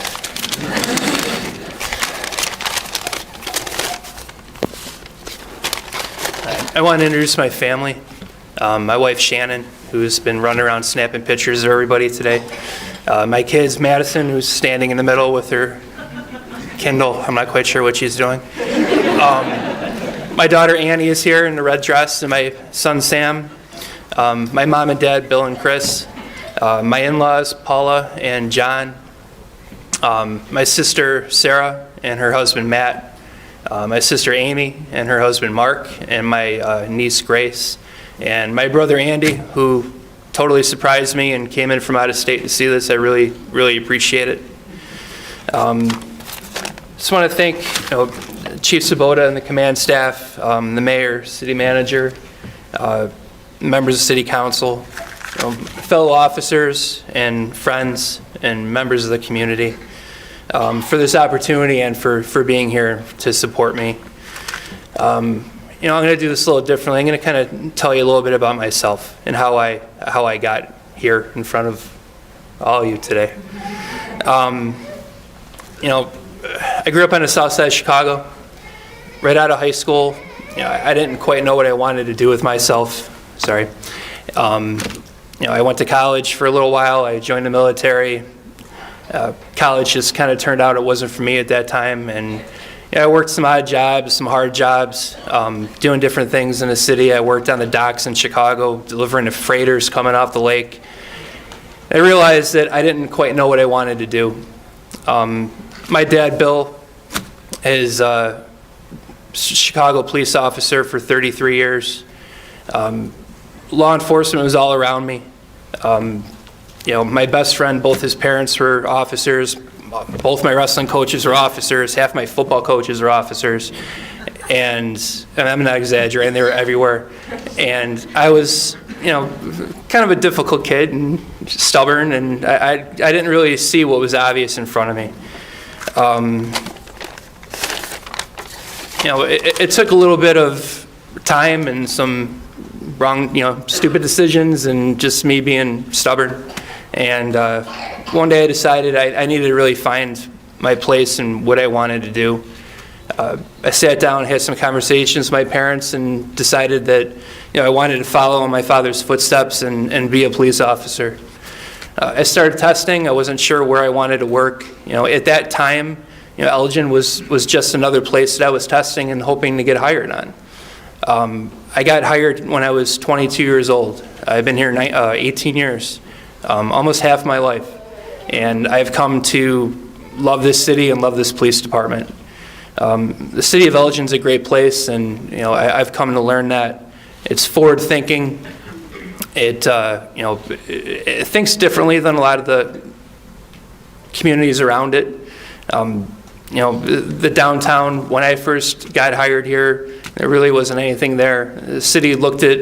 I want to introduce my family. My wife Shannon, who's been running around snapping pictures of everybody today. My kids Madison, who's standing in the middle with her Kindle. I'm not quite sure what she's doing. My daughter Annie is here in the red dress, and my son Sam. My mom and dad, Bill and Chris. My in-laws, Paula and John. my sister Sarah and her husband Matt, my sister Amy and her husband Mark, and my niece Grace, and my brother Andy, who totally surprised me and came in from out of state to see this. I really, really appreciate it. Just want to thank Chief Sabota and the command staff, the mayor, city manager, members of city council, fellow officers and friends and members of the community for this opportunity and for being here to support me. I'm going to do this a little differently. I'm going to kind of tell you a little bit about myself and how I got here in front of all of you today. I grew up on the south side of Chicago. Right out of high school, I didn't quite know what I wanted to do with myself. Sorry. I went to college for a little while. I joined the military. College just kind of turned out it wasn't for me at that time. And I worked some odd jobs, some hard jobs, doing different things in the city. I worked on the docks in Chicago, delivering to freighters coming off the lake. I realized that I didn't quite know what I wanted to do. My dad, Bill, is a Chicago police officer for 33 years. Law enforcement was all around me. My best friend, both his parents were officers. Both my wrestling coaches were officers. Half my football coaches were officers. And I'm not exaggerating, they were everywhere. And I was, kind of a difficult kid and stubborn, and I didn't really see what was obvious in front of me. It took a little bit of time and some wrong, stupid decisions and just me being stubborn. And one day I decided I needed to really find my place and what I wanted to do. I sat down, had some conversations with my parents, and decided that I wanted to follow in my father's footsteps and be a police officer. I started testing. I wasn't sure where I wanted to work. At that time, Elgin was just another place that I was testing and hoping to get hired on. I got hired when I was 22 years old. I've been here 18 years, almost half my life. And I've come to love this city and love this police department. The city of Elgin's a great place, and I've come to learn that it's forward-thinking. It thinks differently than a lot of the communities around it. The downtown, when I first got hired here, there really wasn't anything there. The city looked at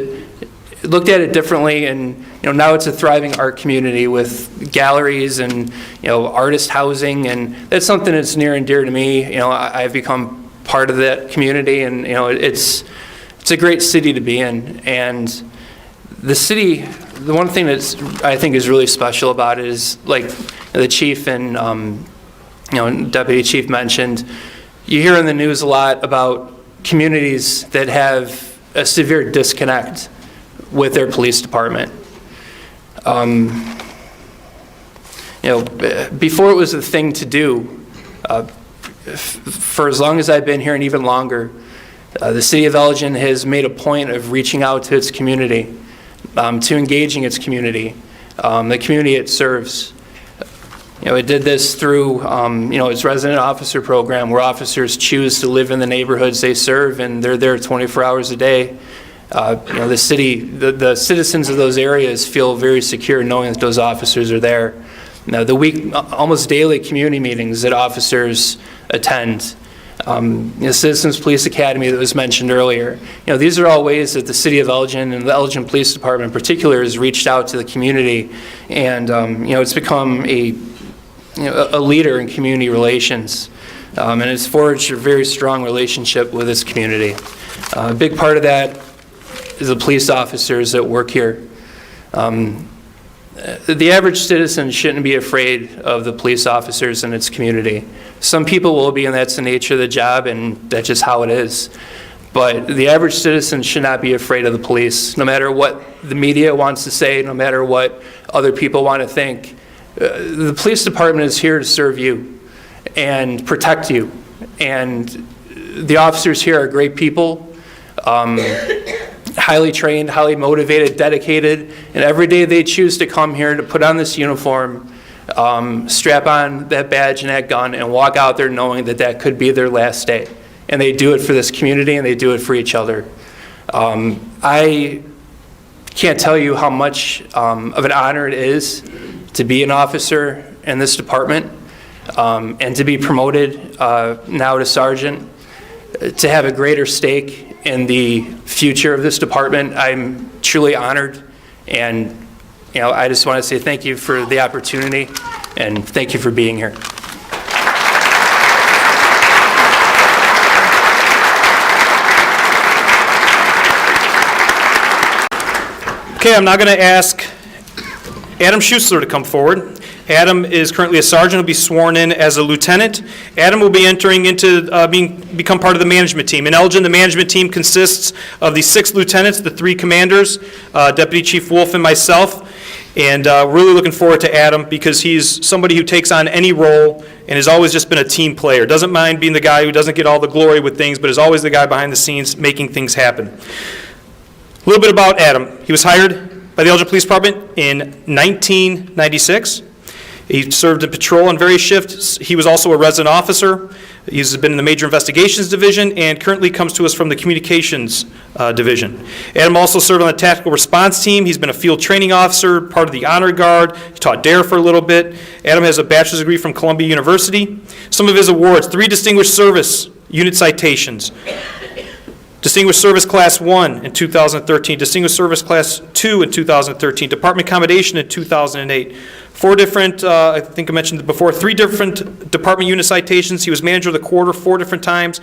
it differently, and now it's a thriving art community with galleries and artist housing, and that's something that's near and dear to me. I've become part of that community, and it's a great city to be in. And the city, the one thing that's I think is really special about it is, like the chief and Deputy Chief mentioned, you hear in the news a lot about communities that have a severe disconnect with their police department. Before it was a thing to do, for as long as I've been here and even longer, the city of Elgin has made a point of reaching out to its community, to engaging its community, the community it serves. It did this through its resident officer program, where officers choose to live in the neighborhoods they serve, and they're there 24 hours a day. The city, the citizens of those areas feel very secure knowing that those officers are there. Now, almost daily community meetings that officers attend. The Citizens Police Academy that was mentioned earlier. These are all ways that the city of Elgin and the Elgin Police Department in particular has reached out to the community, and it's become a leader in community relations, and it's forged a very strong relationship with this community. A big part of that is the police officers that work here. The average citizen shouldn't be afraid of the police officers in its community. Some people will be, and that's the nature of the job, and that's just how it is. But the average citizen should not be afraid of the police, no matter what the media wants to say, no matter what other people want to think. The police department is here to serve you and protect you. And the officers here are great people, highly trained, highly motivated, dedicated, and every day they choose to come here to put on this uniform strap on that badge and that gun and walk out there knowing that that could be their last day. And they do it for this community and they do it for each other. I can't tell you how much of an honor it is to be an officer in this department and to be promoted now to sergeant, to have a greater stake in the future of this department. I'm truly honored, and I just want to say thank you for the opportunity and thank you for being here. Okay, I'm now going to ask Adam Schuessler to come forward. Adam is currently a sergeant, will be sworn in as a lieutenant. Adam will be entering into become part of the management team. In Elgin, the management team consists of the 6 lieutenants, the 3 commanders, Deputy Chief Wolf and myself. And really looking forward to Adam because he's somebody who takes on any role and has always just been a team player. Doesn't mind being the guy who doesn't get all the glory with things, but is always the guy behind the scenes making things happen. A little bit about Adam. He was hired by the Elgin Police Department in 1996. He served in patrol on various shifts. He was also a resident officer. He's been in the Major Investigations Division and currently comes to us from the Communications Division. Adam also served on the Tactical Response Team. He's been a field training officer, part of the Honor Guard. He taught DARE for a little bit. Adam has a bachelor's degree from Columbia University. Some of his awards: 3 Distinguished Service Unit Citations, Distinguished Service Class 1 in 2013, Distinguished Service Class 2 in 2013, Department Commendation in 2008. 4 different, I think I mentioned it before, 3 different department unit citations. He was manager of the quarter 4 different times.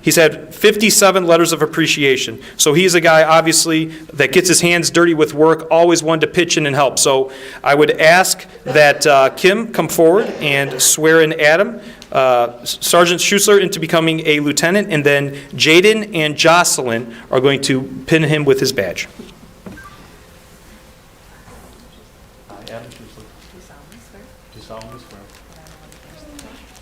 He's had 57 letters of appreciation. So he's a guy, obviously, that gets his hands dirty with work, always one to pitch in and help. So I would ask that Kim come forward and swear in Adam, Sergeant Schuessler, into becoming a lieutenant, and then Jaden and Jocelyn are going to pin him with his badge. Adam Schuessler. Do solemnly swear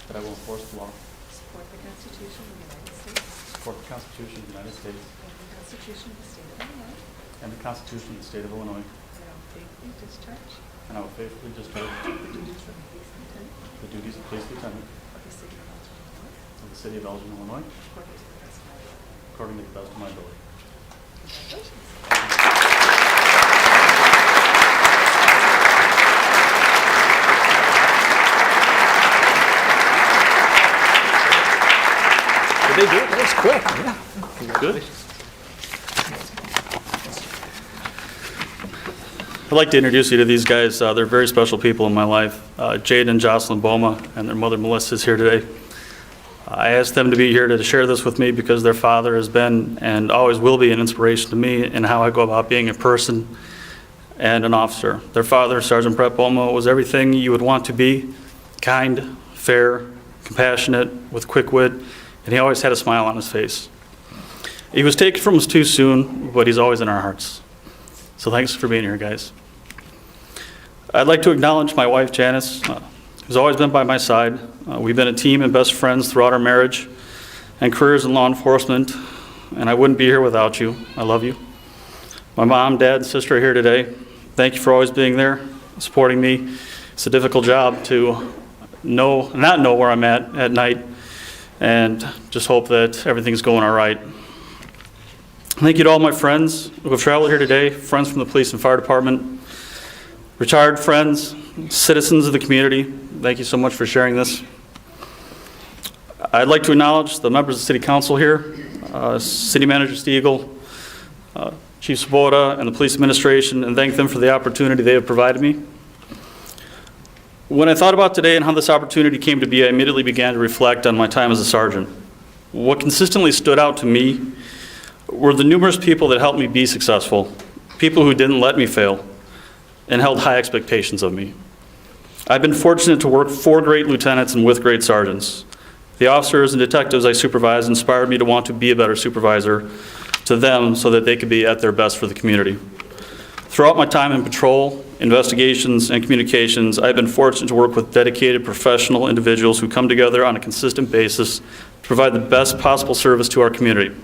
that I will enforce the law, support the Constitution of the United States, support the Constitution of the United States, and the Constitution of the State of Illinois, and the Constitution of the State of Illinois, and I will faithfully discharge the duties of police lieutenant of the city of Elgin, Illinois, according to the best of my ability. Did they do it? That was quick. Yeah. Good. I'd like to introduce you to these guys. They're very special people in my life. Jade and Jocelyn Boma and their mother Melissa is here today. I asked them to be here to share this with me because their father has been and always will be an inspiration to me in how I go about being a person and an officer. Their father, Sergeant Brett Boma, was everything you would want to be: kind, fair, compassionate, with quick wit, and he always had a smile on his face. He was taken from us too soon, but he's always in our hearts. So thanks for being here, guys. I'd like to acknowledge my wife, Janice, who's always been by my side. We've been a team and best friends throughout our marriage and careers in law enforcement, and I wouldn't be here without you. I love you. My mom, dad, and sister are here today. Thank you for always being there, supporting me. It's a difficult job to not know where I'm at night, and just hope that everything's going all right. Thank you to all my friends who have traveled here today, friends from the police and fire department, retired friends, citizens of the community. Thank you so much for sharing this. I'd like to acknowledge the members of the City Council here, City Manager Stiegel, Chief Svoboda, and the Police Administration, and thank them for the opportunity they have provided me. When I thought about today and how this opportunity came to be, I immediately began to reflect on my time as a sergeant. What consistently stood out to me were the numerous people that helped me be successful, people who didn't let me fail, and held high expectations of me. I've been fortunate to work 4 great lieutenants and with great sergeants. The officers and detectives I supervised inspired me to want to be a better supervisor to them so that they could be at their best for the community. Throughout my time in patrol, investigations, and communications, I've been fortunate to work with dedicated professional individuals who come together on a consistent basis to provide the best possible service to our community.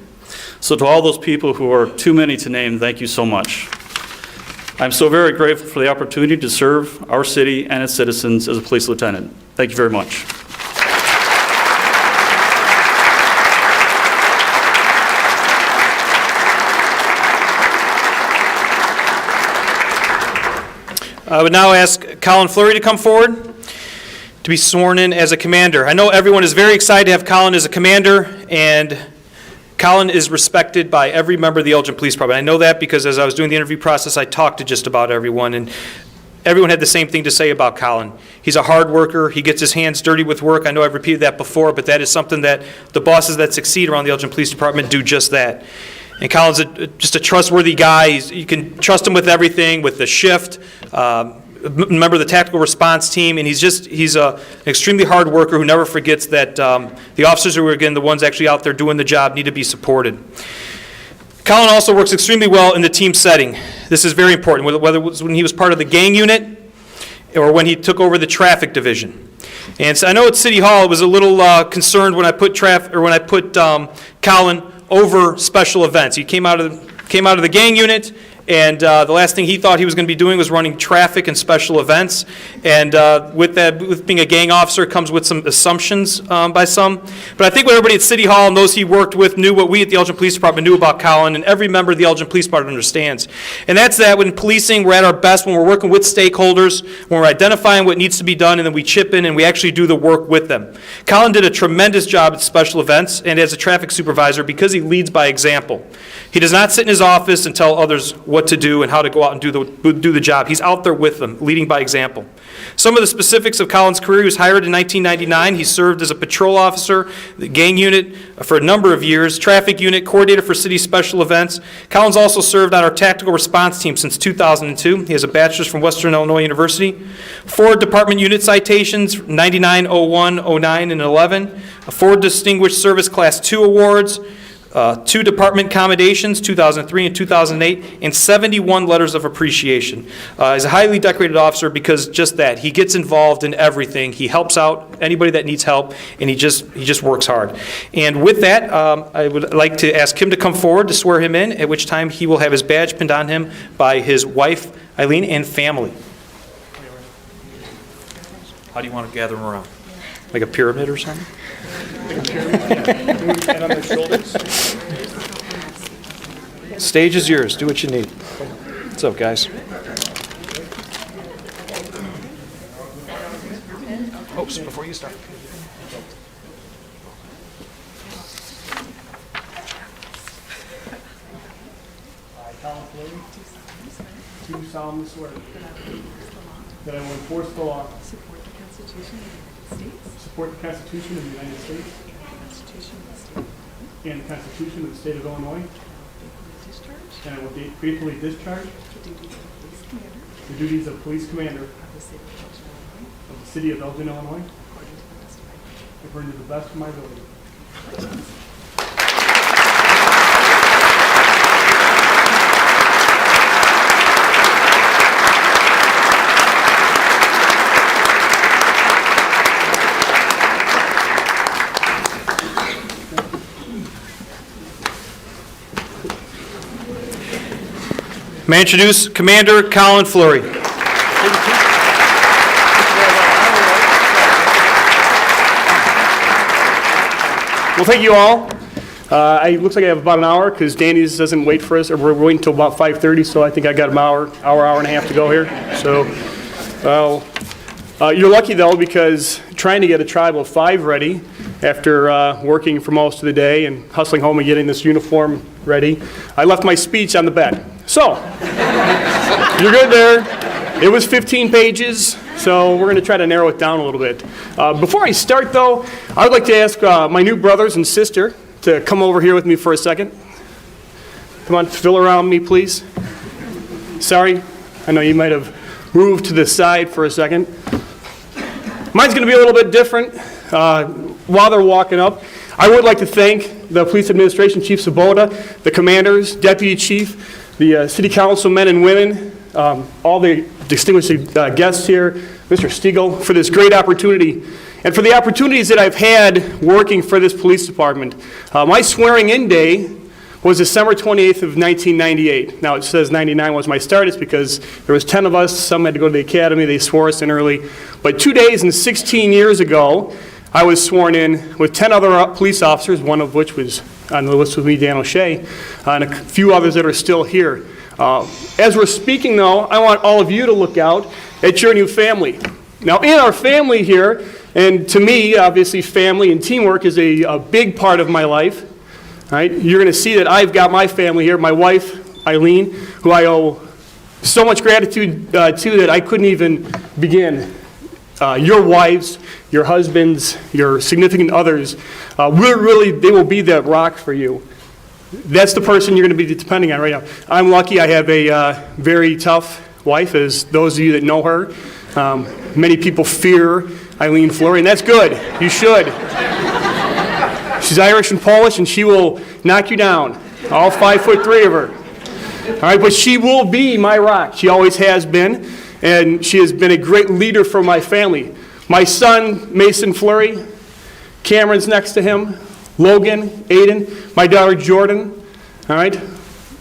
So to all those people who are too many to name, thank you so much. I'm so very grateful for the opportunity to serve our city and its citizens as a police lieutenant. Thank you very much. I would now ask Colin Fleury to come forward to be sworn in as a commander. I know everyone is very excited to have Colin as a commander, and Colin is respected by every member of the Elgin Police Department. I know that because as I was doing the interview process, I talked to just about everyone, and everyone had the same thing to say about Colin. He's a hard worker. He gets his hands dirty with work. I know I've repeated that before, but that is something that the bosses that succeed around the Elgin Police Department do just that. And Colin's just a trustworthy guy. You can trust him with everything, with the shift, member of the tactical response team, and he's an extremely hard worker who never forgets that the officers who are, again, the ones actually out there doing the job need to be supported. Colin also works extremely well in the team setting. This is very important, whether it was when he was part of the gang unit or when he took over the traffic division. And so I know at City Hall it was a little concerned when I put Colin over special events. He came out of the gang unit, and the last thing he thought he was going to be doing was running traffic and special events. And with being a gang officer comes with some assumptions by some. But I think what everybody at City Hall and those he worked with knew what we at the Elgin Police Department knew about Colin, and every member of the Elgin Police Department understands. And that's that when policing, we're at our best when we're working with stakeholders, when we're identifying what needs to be done, and then we chip in and we actually do the work with them. Colin did a tremendous job at special events and as a traffic supervisor because he leads by example. He does not sit in his office and tell others what to do and how to go out and do the job. He's out there with them, leading by example. Some of the specifics of Colin's career: he was hired in 1999. He served as a patrol officer, the gang unit for a number of years, traffic unit, coordinator for city special events. Colin's also served on our tactical response team since 2002. He has a bachelor's from Western Illinois University, 4 department unit citations, 99, 01, 09, and 11, 4 Distinguished Service Class 2 awards, 2 department commendations, 2003 and 2008, and 71 letters of appreciation. He's a highly decorated officer because just that. He gets involved in everything. He helps out anybody that needs help, and he just works hard. And with that, I would like to ask him to come forward to swear him in, at which time he will have his badge pinned on him by his wife, Eileen, and family. How do you want to gather them around? Like a pyramid or something? And on their shoulders. Stage is yours. Do what you need. What's up, guys? Oops, before you start. I, Colin Fleury, do solemnly swear that I will enforce the law, support the Constitution of the United States, and the Constitution of the State of Illinois, and I will faithfully discharge the duties of police commander of the city of Elgin, Illinois, according to the best of my ability. May I introduce Commander Colin Fleury. Well, thank you all. It looks like I have about an hour because Danny's doesn't wait for us, or we're waiting until about 5:30, so I think I got an hour and a half to go here. So, you're lucky though, because trying to get a tribe of 5 ready after working for most of the day and hustling home and getting this uniform ready, I left my speech on the bed. So, you're good there. It was 15 pages, so we're going to try to narrow it down a little bit. Before I start, though, I would like to ask my new brothers and sister to come over here with me for a second. Come on, fill around me, please. Sorry, I know you might have moved to the side for a second. Mine's going to be a little bit different. While they're walking up, I would like to thank the Police Administration, Chief Sabota, the commanders, Deputy Chief, the City Council men and women, all the distinguished guests here, Mr. Stiegel, for this great opportunity, and for the opportunities that I've had working for this police department. My swearing-in day was December 28th of 1998. Now, it says 99 was my start. It's because there was 10 of us. Some had to go to the academy. They swore us in early. But 2 days and 16 years ago, I was sworn in with 10 other police officers, one of which was on the list with me, Dan O'Shea, and a few others that are still here. As we're speaking, though, I want all of you to look out at your new family. Now, in our family here, and to me, obviously, family and teamwork is a big part of my life. Right? You're going to see that I've got my family here, my wife, Eileen, who I owe so much gratitude to that I couldn't even begin. Your wives, your husbands, your significant others, they will be that rock for you. That's the person you're going to be depending on right now. I'm lucky I have a very tough wife, as those of you that know her. Many people fear Colin Fleury, and that's good. You should. She's Irish and Polish, and she will knock you down. All 5'3" of her. All right, but she will be my rock. She always has been, and she has been a great leader for my family. My son, Mason Fleury, Cameron's next to him, Logan, Aiden, my daughter Jordan, all right?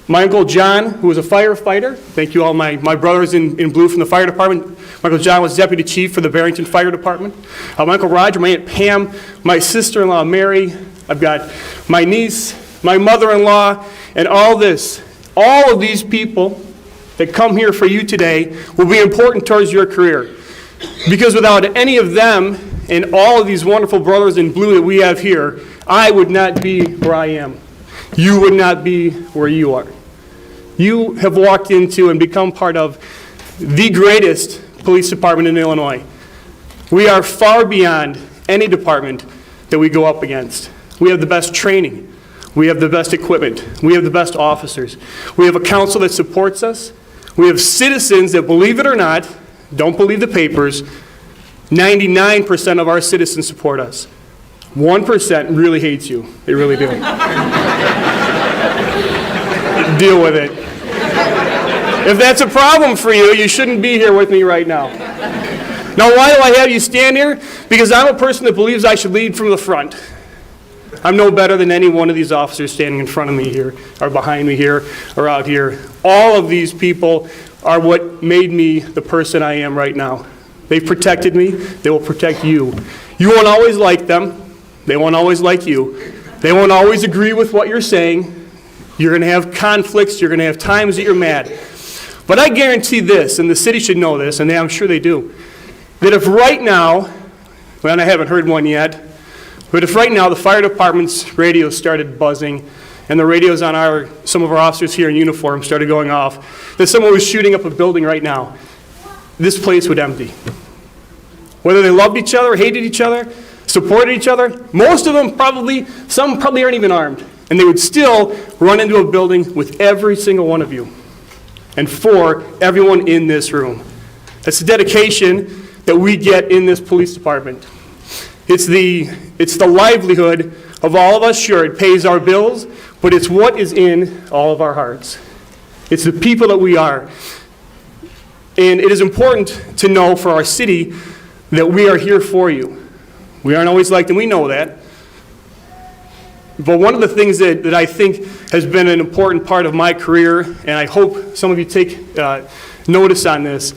My uncle John, who was a firefighter. Thank you all, my brothers in blue from the fire department. My uncle John was deputy chief for the Barrington Fire Department. My uncle Roger, my aunt Pam, my sister-in-law Mary. I've got my niece, my mother-in-law, and all of these people that come here for you today will be important towards your career. Because without any of them and all of these wonderful brothers in blue that we have here, I would not be where I am. You would not be where you are. You have walked into and become part of the greatest police department in Illinois. We are far beyond any department that we go up against. We have the best training. We have the best equipment. We have the best officers. We have a council that supports us. We have citizens that, believe it or not, don't believe the papers, 99% of our citizens support us. 1% really hates you. They really do. Deal with it. If that's a problem for you, you shouldn't be here with me right now. Now, why do I have you stand here? Because I'm a person that believes I should lead from the front. I'm no better than any one of these officers standing in front of me here, or behind me here, or out here. All of these people are what made me the person I am right now. They've protected me. They will protect you. You won't always like them. They won't always like you. They won't always agree with what you're saying. You're going to have conflicts. You're going to have times that you're mad. But I guarantee this, and the city should know this, and I'm sure they do, that if right now, well, I haven't heard one yet, but if right now the fire department's radio started buzzing and the radios on some of our officers here in uniform started going off, that someone was shooting up a building right now, this place would empty. Whether they loved each other, hated each other, supported each other, most of them some probably aren't even armed, and they would still run into a building with every single one of you and for everyone in this room. That's the dedication that we get in this police department. It's the livelihood of all of us. Sure, it pays our bills, but it's what is in all of our hearts. It's the people that we are. And it is important to know for our city that we are here for you. We aren't always liked, and we know that. But one of the things that I think has been an important part of my career, and I hope some of you take notice on this,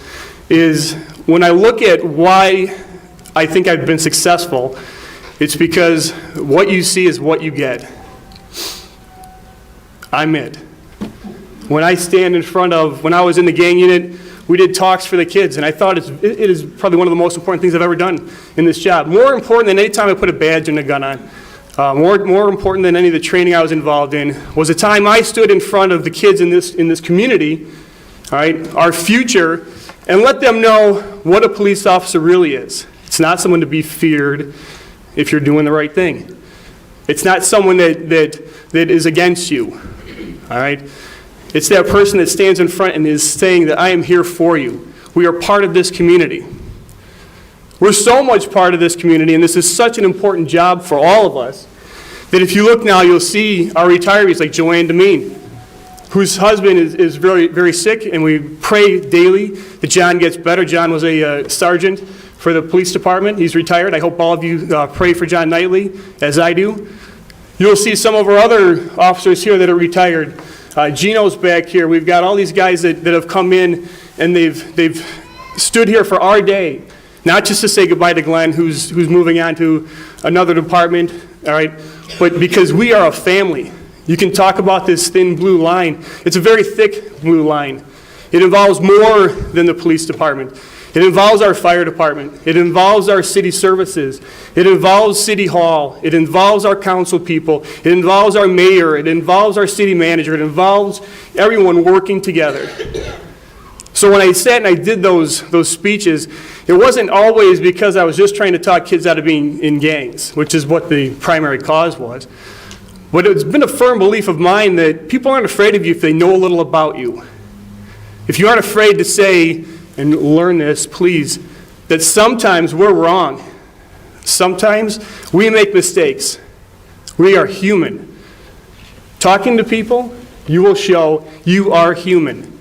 is when I look at why I think I've been successful, it's because what you see is what you get. I'm it. When I stand in front of, when I was in the gang unit, we did talks for the kids, and I thought it is probably one of the most important things I've ever done in this job. More important than any time I put a badge and a gun on. More important than any of the training I was involved in was the time I stood in front of the kids in this community, all right, our future, and let them know what a police officer really is. It's not someone to be feared if you're doing the right thing. It's not someone that is against you, all right? It's that person that stands in front and is saying that I am here for you. We are part of this community. We're so much part of this community, and this is such an important job for all of us, that if you look now, you'll see our retirees like Joanne Demeen, whose husband is very, very sick, and we pray daily that John gets better. John was a sergeant for the police department. He's retired. I hope all of you pray for John nightly, as I do. You'll see some of our other officers here that are retired. Gino's back here. We've got all these guys that have come in and they've stood here for our day. Not just to say goodbye to Glenn, who's moving on to another department, all right? But because we are a family. You can talk about this thin blue line. It's a very thick blue line. It involves more than the police department. It involves our fire department. It involves our city services. It involves City Hall. It involves our council people. It involves our mayor. It involves our city manager. It involves everyone working together. So when I sat and I did those speeches, it wasn't always because I was just trying to talk kids out of being in gangs, which is what the primary cause was. But it's been a firm belief of mine that people aren't afraid of you if they know a little about you. If you aren't afraid to say, and learn this, please, that sometimes we're wrong. Sometimes we make mistakes. We are human. Talking to people, you will show you are human.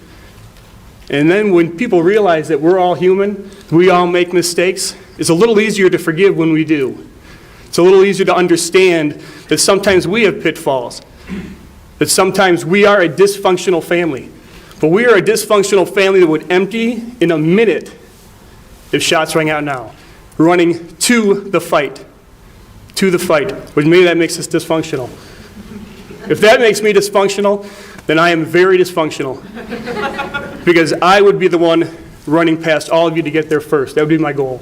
And then when people realize that we're all human, we all make mistakes, it's a little easier to forgive when we do. It's a little easier to understand that sometimes we have pitfalls, that sometimes we are a dysfunctional family. But we are a dysfunctional family that would empty in a minute if shots rang out now, running to the fight, which maybe that makes us dysfunctional. If that makes me dysfunctional, then I am very dysfunctional because I would be the one running past all of you to get there first. That would be my goal.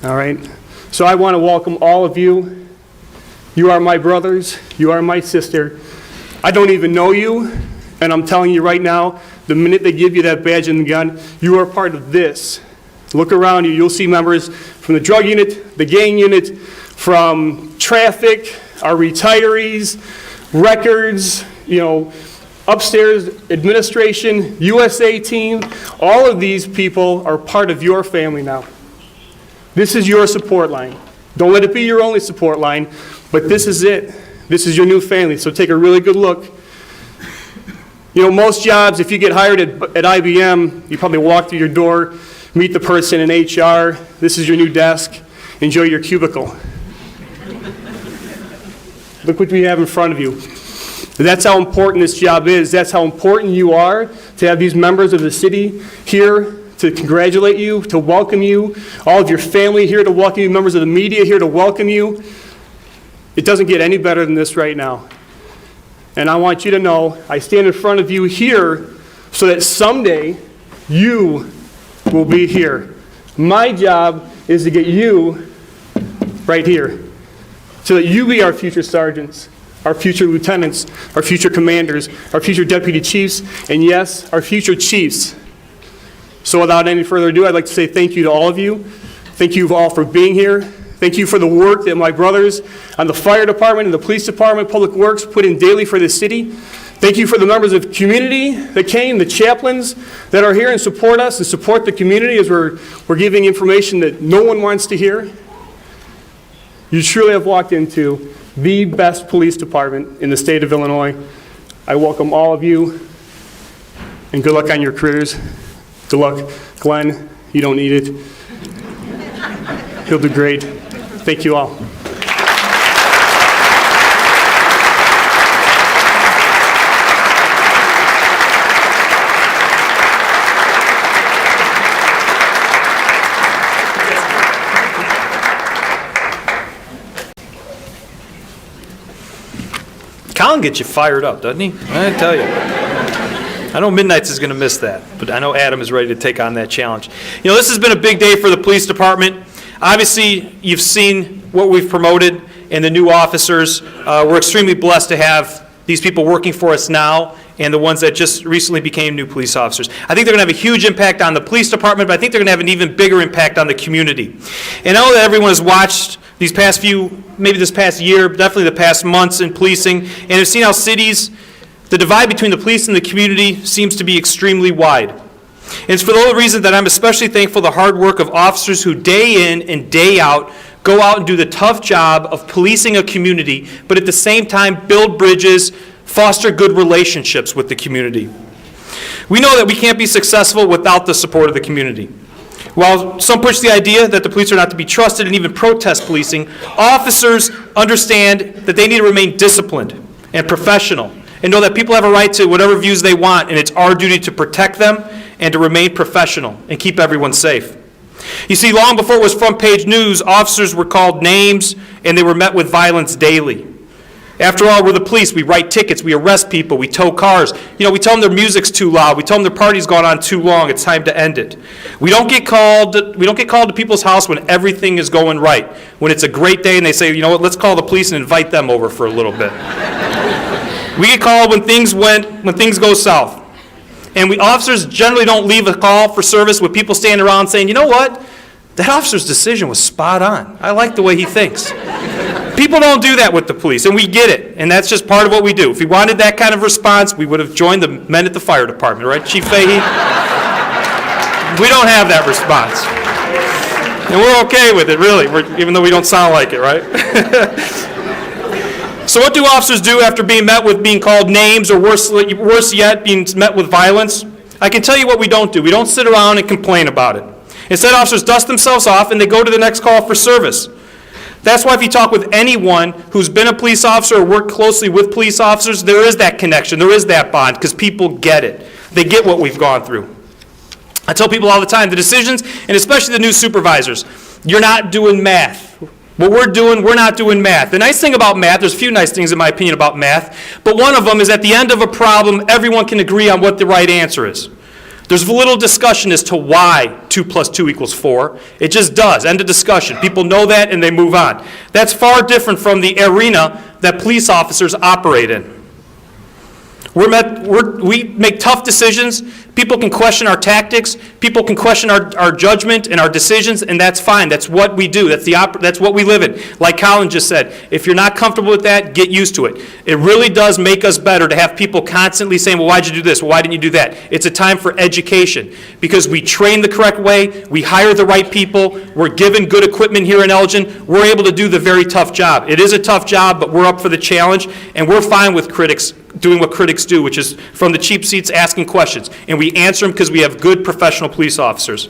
All right? So I want to welcome all of you. You are my brothers. You are my sister. I don't even know you, and I'm telling you right now, the minute they give you that badge and gun, you are part of this. Look around you. You'll see members from the drug unit, the gang unit, from traffic, our retirees, records, upstairs administration, USA team. All of these people are part of your family now. This is your support line. Don't let it be your only support line, but this is it. This is your new family, so take a really good look. Most jobs, if you get hired at IBM, you probably walk through your door, meet the person in HR, this is your new desk, enjoy your cubicle. Look what we have in front of you. That's how important this job is. That's how important you are to have these members of the city here to congratulate you, to welcome you, all of your family here to welcome you, members of the media here to welcome you. It doesn't get any better than this right now. And I want you to know, I stand in front of you here so that someday you will be here. My job is to get you right here so that you be our future sergeants, our future lieutenants, our future commanders, our future deputy chiefs, and yes, our future chiefs. So without any further ado, I'd like to say thank you to all of you. Thank you all for being here. Thank you for the work that my brothers on the fire department and the police department, public works, put in daily for this city. Thank you for the members of community that came, the chaplains that are here and support us and support the community as we're giving information that no one wants to hear. You truly have walked into the best police department in the state of Illinois. I welcome all of you, and good luck on your careers. Good luck. Glenn, you don't need it. He'll do great. Thank you all. Colin gets you fired up, doesn't he? I tell you. I know Midnight's is going to miss that, but I know Adam is ready to take on that challenge. This has been a big day for the police department. Obviously, you've seen what we've promoted and the new officers. We're extremely blessed to have these people working for us now and the ones that just recently became new police officers. I think they're going to have a huge impact on the police department, but I think they're going to have an even bigger impact on the community. And I know that everyone has watched these past few, maybe this past year, definitely the past months in policing, and have seen how cities, the divide between the police and the community seems to be extremely wide. And it's for the reason that I'm especially thankful for the hard work of officers who day in and day out go out and do the tough job of policing a community, but at the same time build bridges, foster good relationships with the community. We know that we can't be successful without the support of the community. While some push the idea that the police are not to be trusted and even protest policing, officers understand that they need to remain disciplined and professional and know that people have a right to whatever views they want, and it's our duty to protect them and to remain professional and keep everyone safe. You see, long before it was front page news, officers were called names and they were met with violence daily. After all, we're the police. We write tickets, we arrest people, we tow cars. You know, we tell them their music's too loud, we tell them their party's gone on too long, it's time to end it. We don't get called to people's house when everything is going right. When it's a great day and they say, you know what, let's call the police and invite them over for a little bit. We get called when things go south. And we officers generally don't leave a call for service with people standing around saying, you know what, that officer's decision was spot on. I like the way he thinks. People don't do that with the police, and we get it, and that's just part of what we do. If we wanted that kind of response, we would have joined the men at the fire department, right, Chief Fahey? We don't have that response. And we're okay with it, really, even though we don't sound like it, right? So what do officers do after being met with being called names, or worse yet, being met with violence? I can tell you what we don't do. We don't sit around and complain about it. Instead, officers dust themselves off and they go to the next call for service. That's why if you talk with anyone who's been a police officer or worked closely with police officers, there is that connection, there is that bond, because people get it. They get what we've gone through. I tell people all the time, the decisions, and especially the new supervisors, you're not doing math. What we're doing, we're not doing math. The nice thing about math, there's a few nice things in my opinion about math, but one of them is at the end of a problem, everyone can agree on what the right answer is. There's little discussion as to why 2 + 2 = 4. It just does. End of discussion. People know that and they move on. That's far different from the arena that police officers operate in. We make tough decisions. People can question our tactics. People can question our judgment and our decisions, and that's fine. That's what we do. That's what we live in. Like Colin just said, if you're not comfortable with that, get used to it. It really does make us better to have people constantly saying, well, why'd you do this? Well, why didn't you do that? It's a time for education because we train the correct way, we hire the right people, we're given good equipment here in Elgin, we're able to do the very tough job. It is a tough job, but we're up for the challenge, and we're fine with critics doing what critics do, which is from the cheap seats asking questions. And we answer them because we have good professional police officers.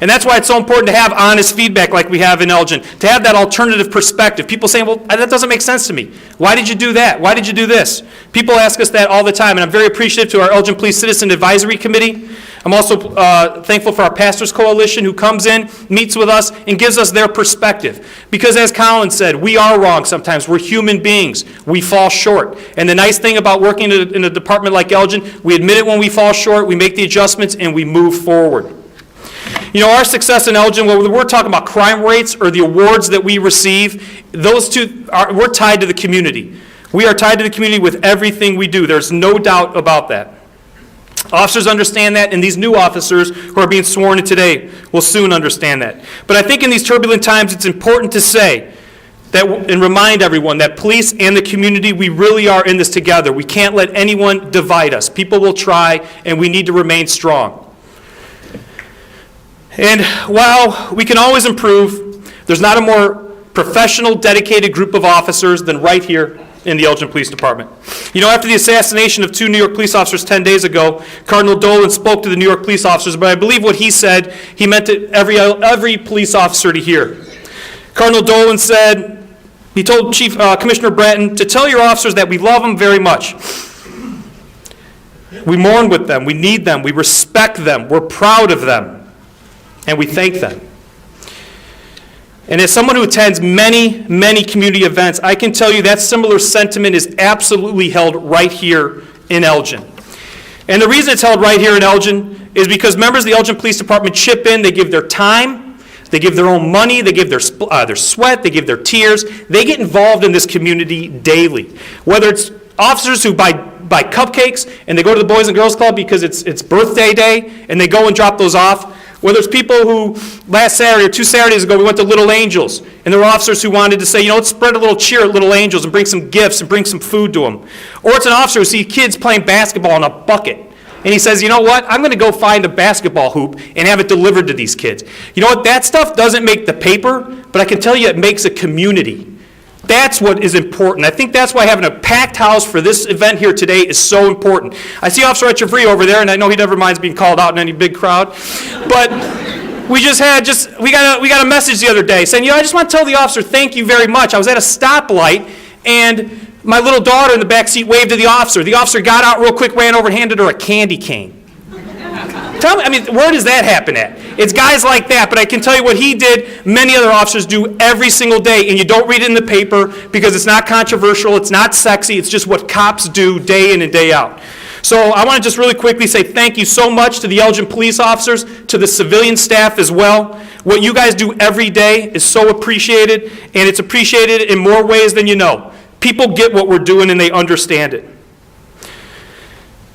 And that's why it's so important to have honest feedback like we have in Elgin, to have that alternative perspective. People saying, well, that doesn't make sense to me. Why did you do that? Why did you do this? People ask us that all the time, and I'm very appreciative to our Elgin Police Citizen Advisory Committee. I'm also thankful for our Pastors Coalition who comes in, meets with us, and gives us their perspective. Because as Colin said, we are wrong sometimes. We're human beings. We fall short. And the nice thing about working in a department like Elgin, we admit it when we fall short, we make the adjustments, and we move forward. You know, our success in Elgin, whether we're talking about crime rates or the awards that we receive, those two, we're tied to the community. We are tied to the community with everything we do. There's no doubt about that. Officers understand that, and these new officers who are being sworn in today will soon understand that. But I think in these turbulent times, it's important to say that and remind everyone that police and the community, we really are in this together. We can't let anyone divide us. People will try, and we need to remain strong. And while we can always improve, there's not a more professional, dedicated group of officers than right here in the Elgin Police Department. You know, after the assassination of 2 New York police officers 10 days ago, Cardinal Dolan spoke to the New York police officers, but I believe what he said, he meant it every police officer to hear. Cardinal Dolan said, he told Commissioner Bratton to tell your officers that we love them very much. We mourn with them, we need them, we respect them, we're proud of them, and we thank them. And as someone who attends many, many community events, I can tell you that similar sentiment is absolutely held right here in Elgin. And the reason it's held right here in Elgin is because members of the Elgin Police Department chip in, they give their time, they give their own money, they give their sweat, they give their tears. They get involved in this community daily. Whether it's officers who buy cupcakes and they go to the Boys and Girls Club because it's birthday day and they go and drop those off. Whether it's people who last Saturday or 2 Saturdays ago we went to Little Angels and there were officers who wanted to say, you know, let's spread a little cheer at Little Angels and bring some gifts and bring some food to them. Or it's an officer who sees kids playing basketball in a bucket and he says, you know what, I'm going to go find a basketball hoop and have it delivered to these kids. You know what, that stuff doesn't make the paper, but I can tell you it makes a community. that's what is important. I think that's why having a packed house for this event here today is so important. I see Officer Etcheverry over there, and I know he never minds being called out in any big crowd, but we got a message the other day saying, I just want to tell the officer thank you very much. I was at a stoplight, and my little daughter in the back seat waved to the officer. The officer got out real quick, ran over, and handed her a candy cane. Tell me, where does that happen at? It's guys like that, but I can tell you what he did, many other officers do every single day, and you don't read it in the paper because it's not controversial, it's not sexy, it's just what cops do day in and day out. So I want to just really quickly say thank you so much to the Elgin police officers, to the civilian staff as well. What you guys do every day is so appreciated, and it's appreciated in more ways than you know. People get what we're doing and they understand it.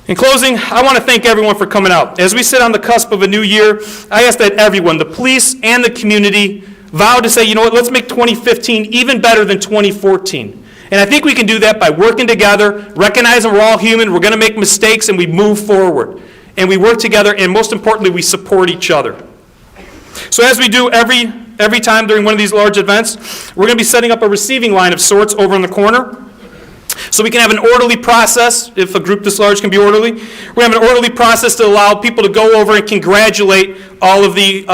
In closing, I want to thank everyone for coming out. As we sit on the cusp of a new year, I ask that everyone, the police and the community, vow to say, you know what, let's make 2015 even better than 2014. And I think we can do that by working together, recognizing we're all human, we're going to make mistakes, and we move forward. And we work together, and most importantly, we support each other. So as we do every time during one of these large events, we're going to be setting up a receiving line of sorts over in the corner, so we can have an orderly process, if a group this large can be orderly. We have an orderly process to allow people to go over and congratulate all of the,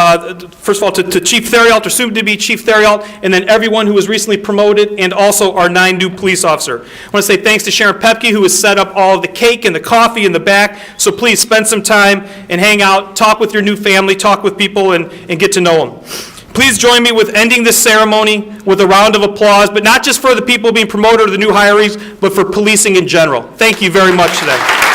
first of all, to Chief Theriault, or soon to be Chief Theriault, and then everyone who was recently promoted, and also our 9 new police officers. I want to say thanks to Sharon Pepke, who has set up all of the cake and the coffee in the back, so please spend some time and hang out, talk with your new family, talk with people, and get to know them. Please join me with ending this ceremony with a round of applause, but not just for the people being promoted or the new hirees, but for policing in general. Thank you very much today.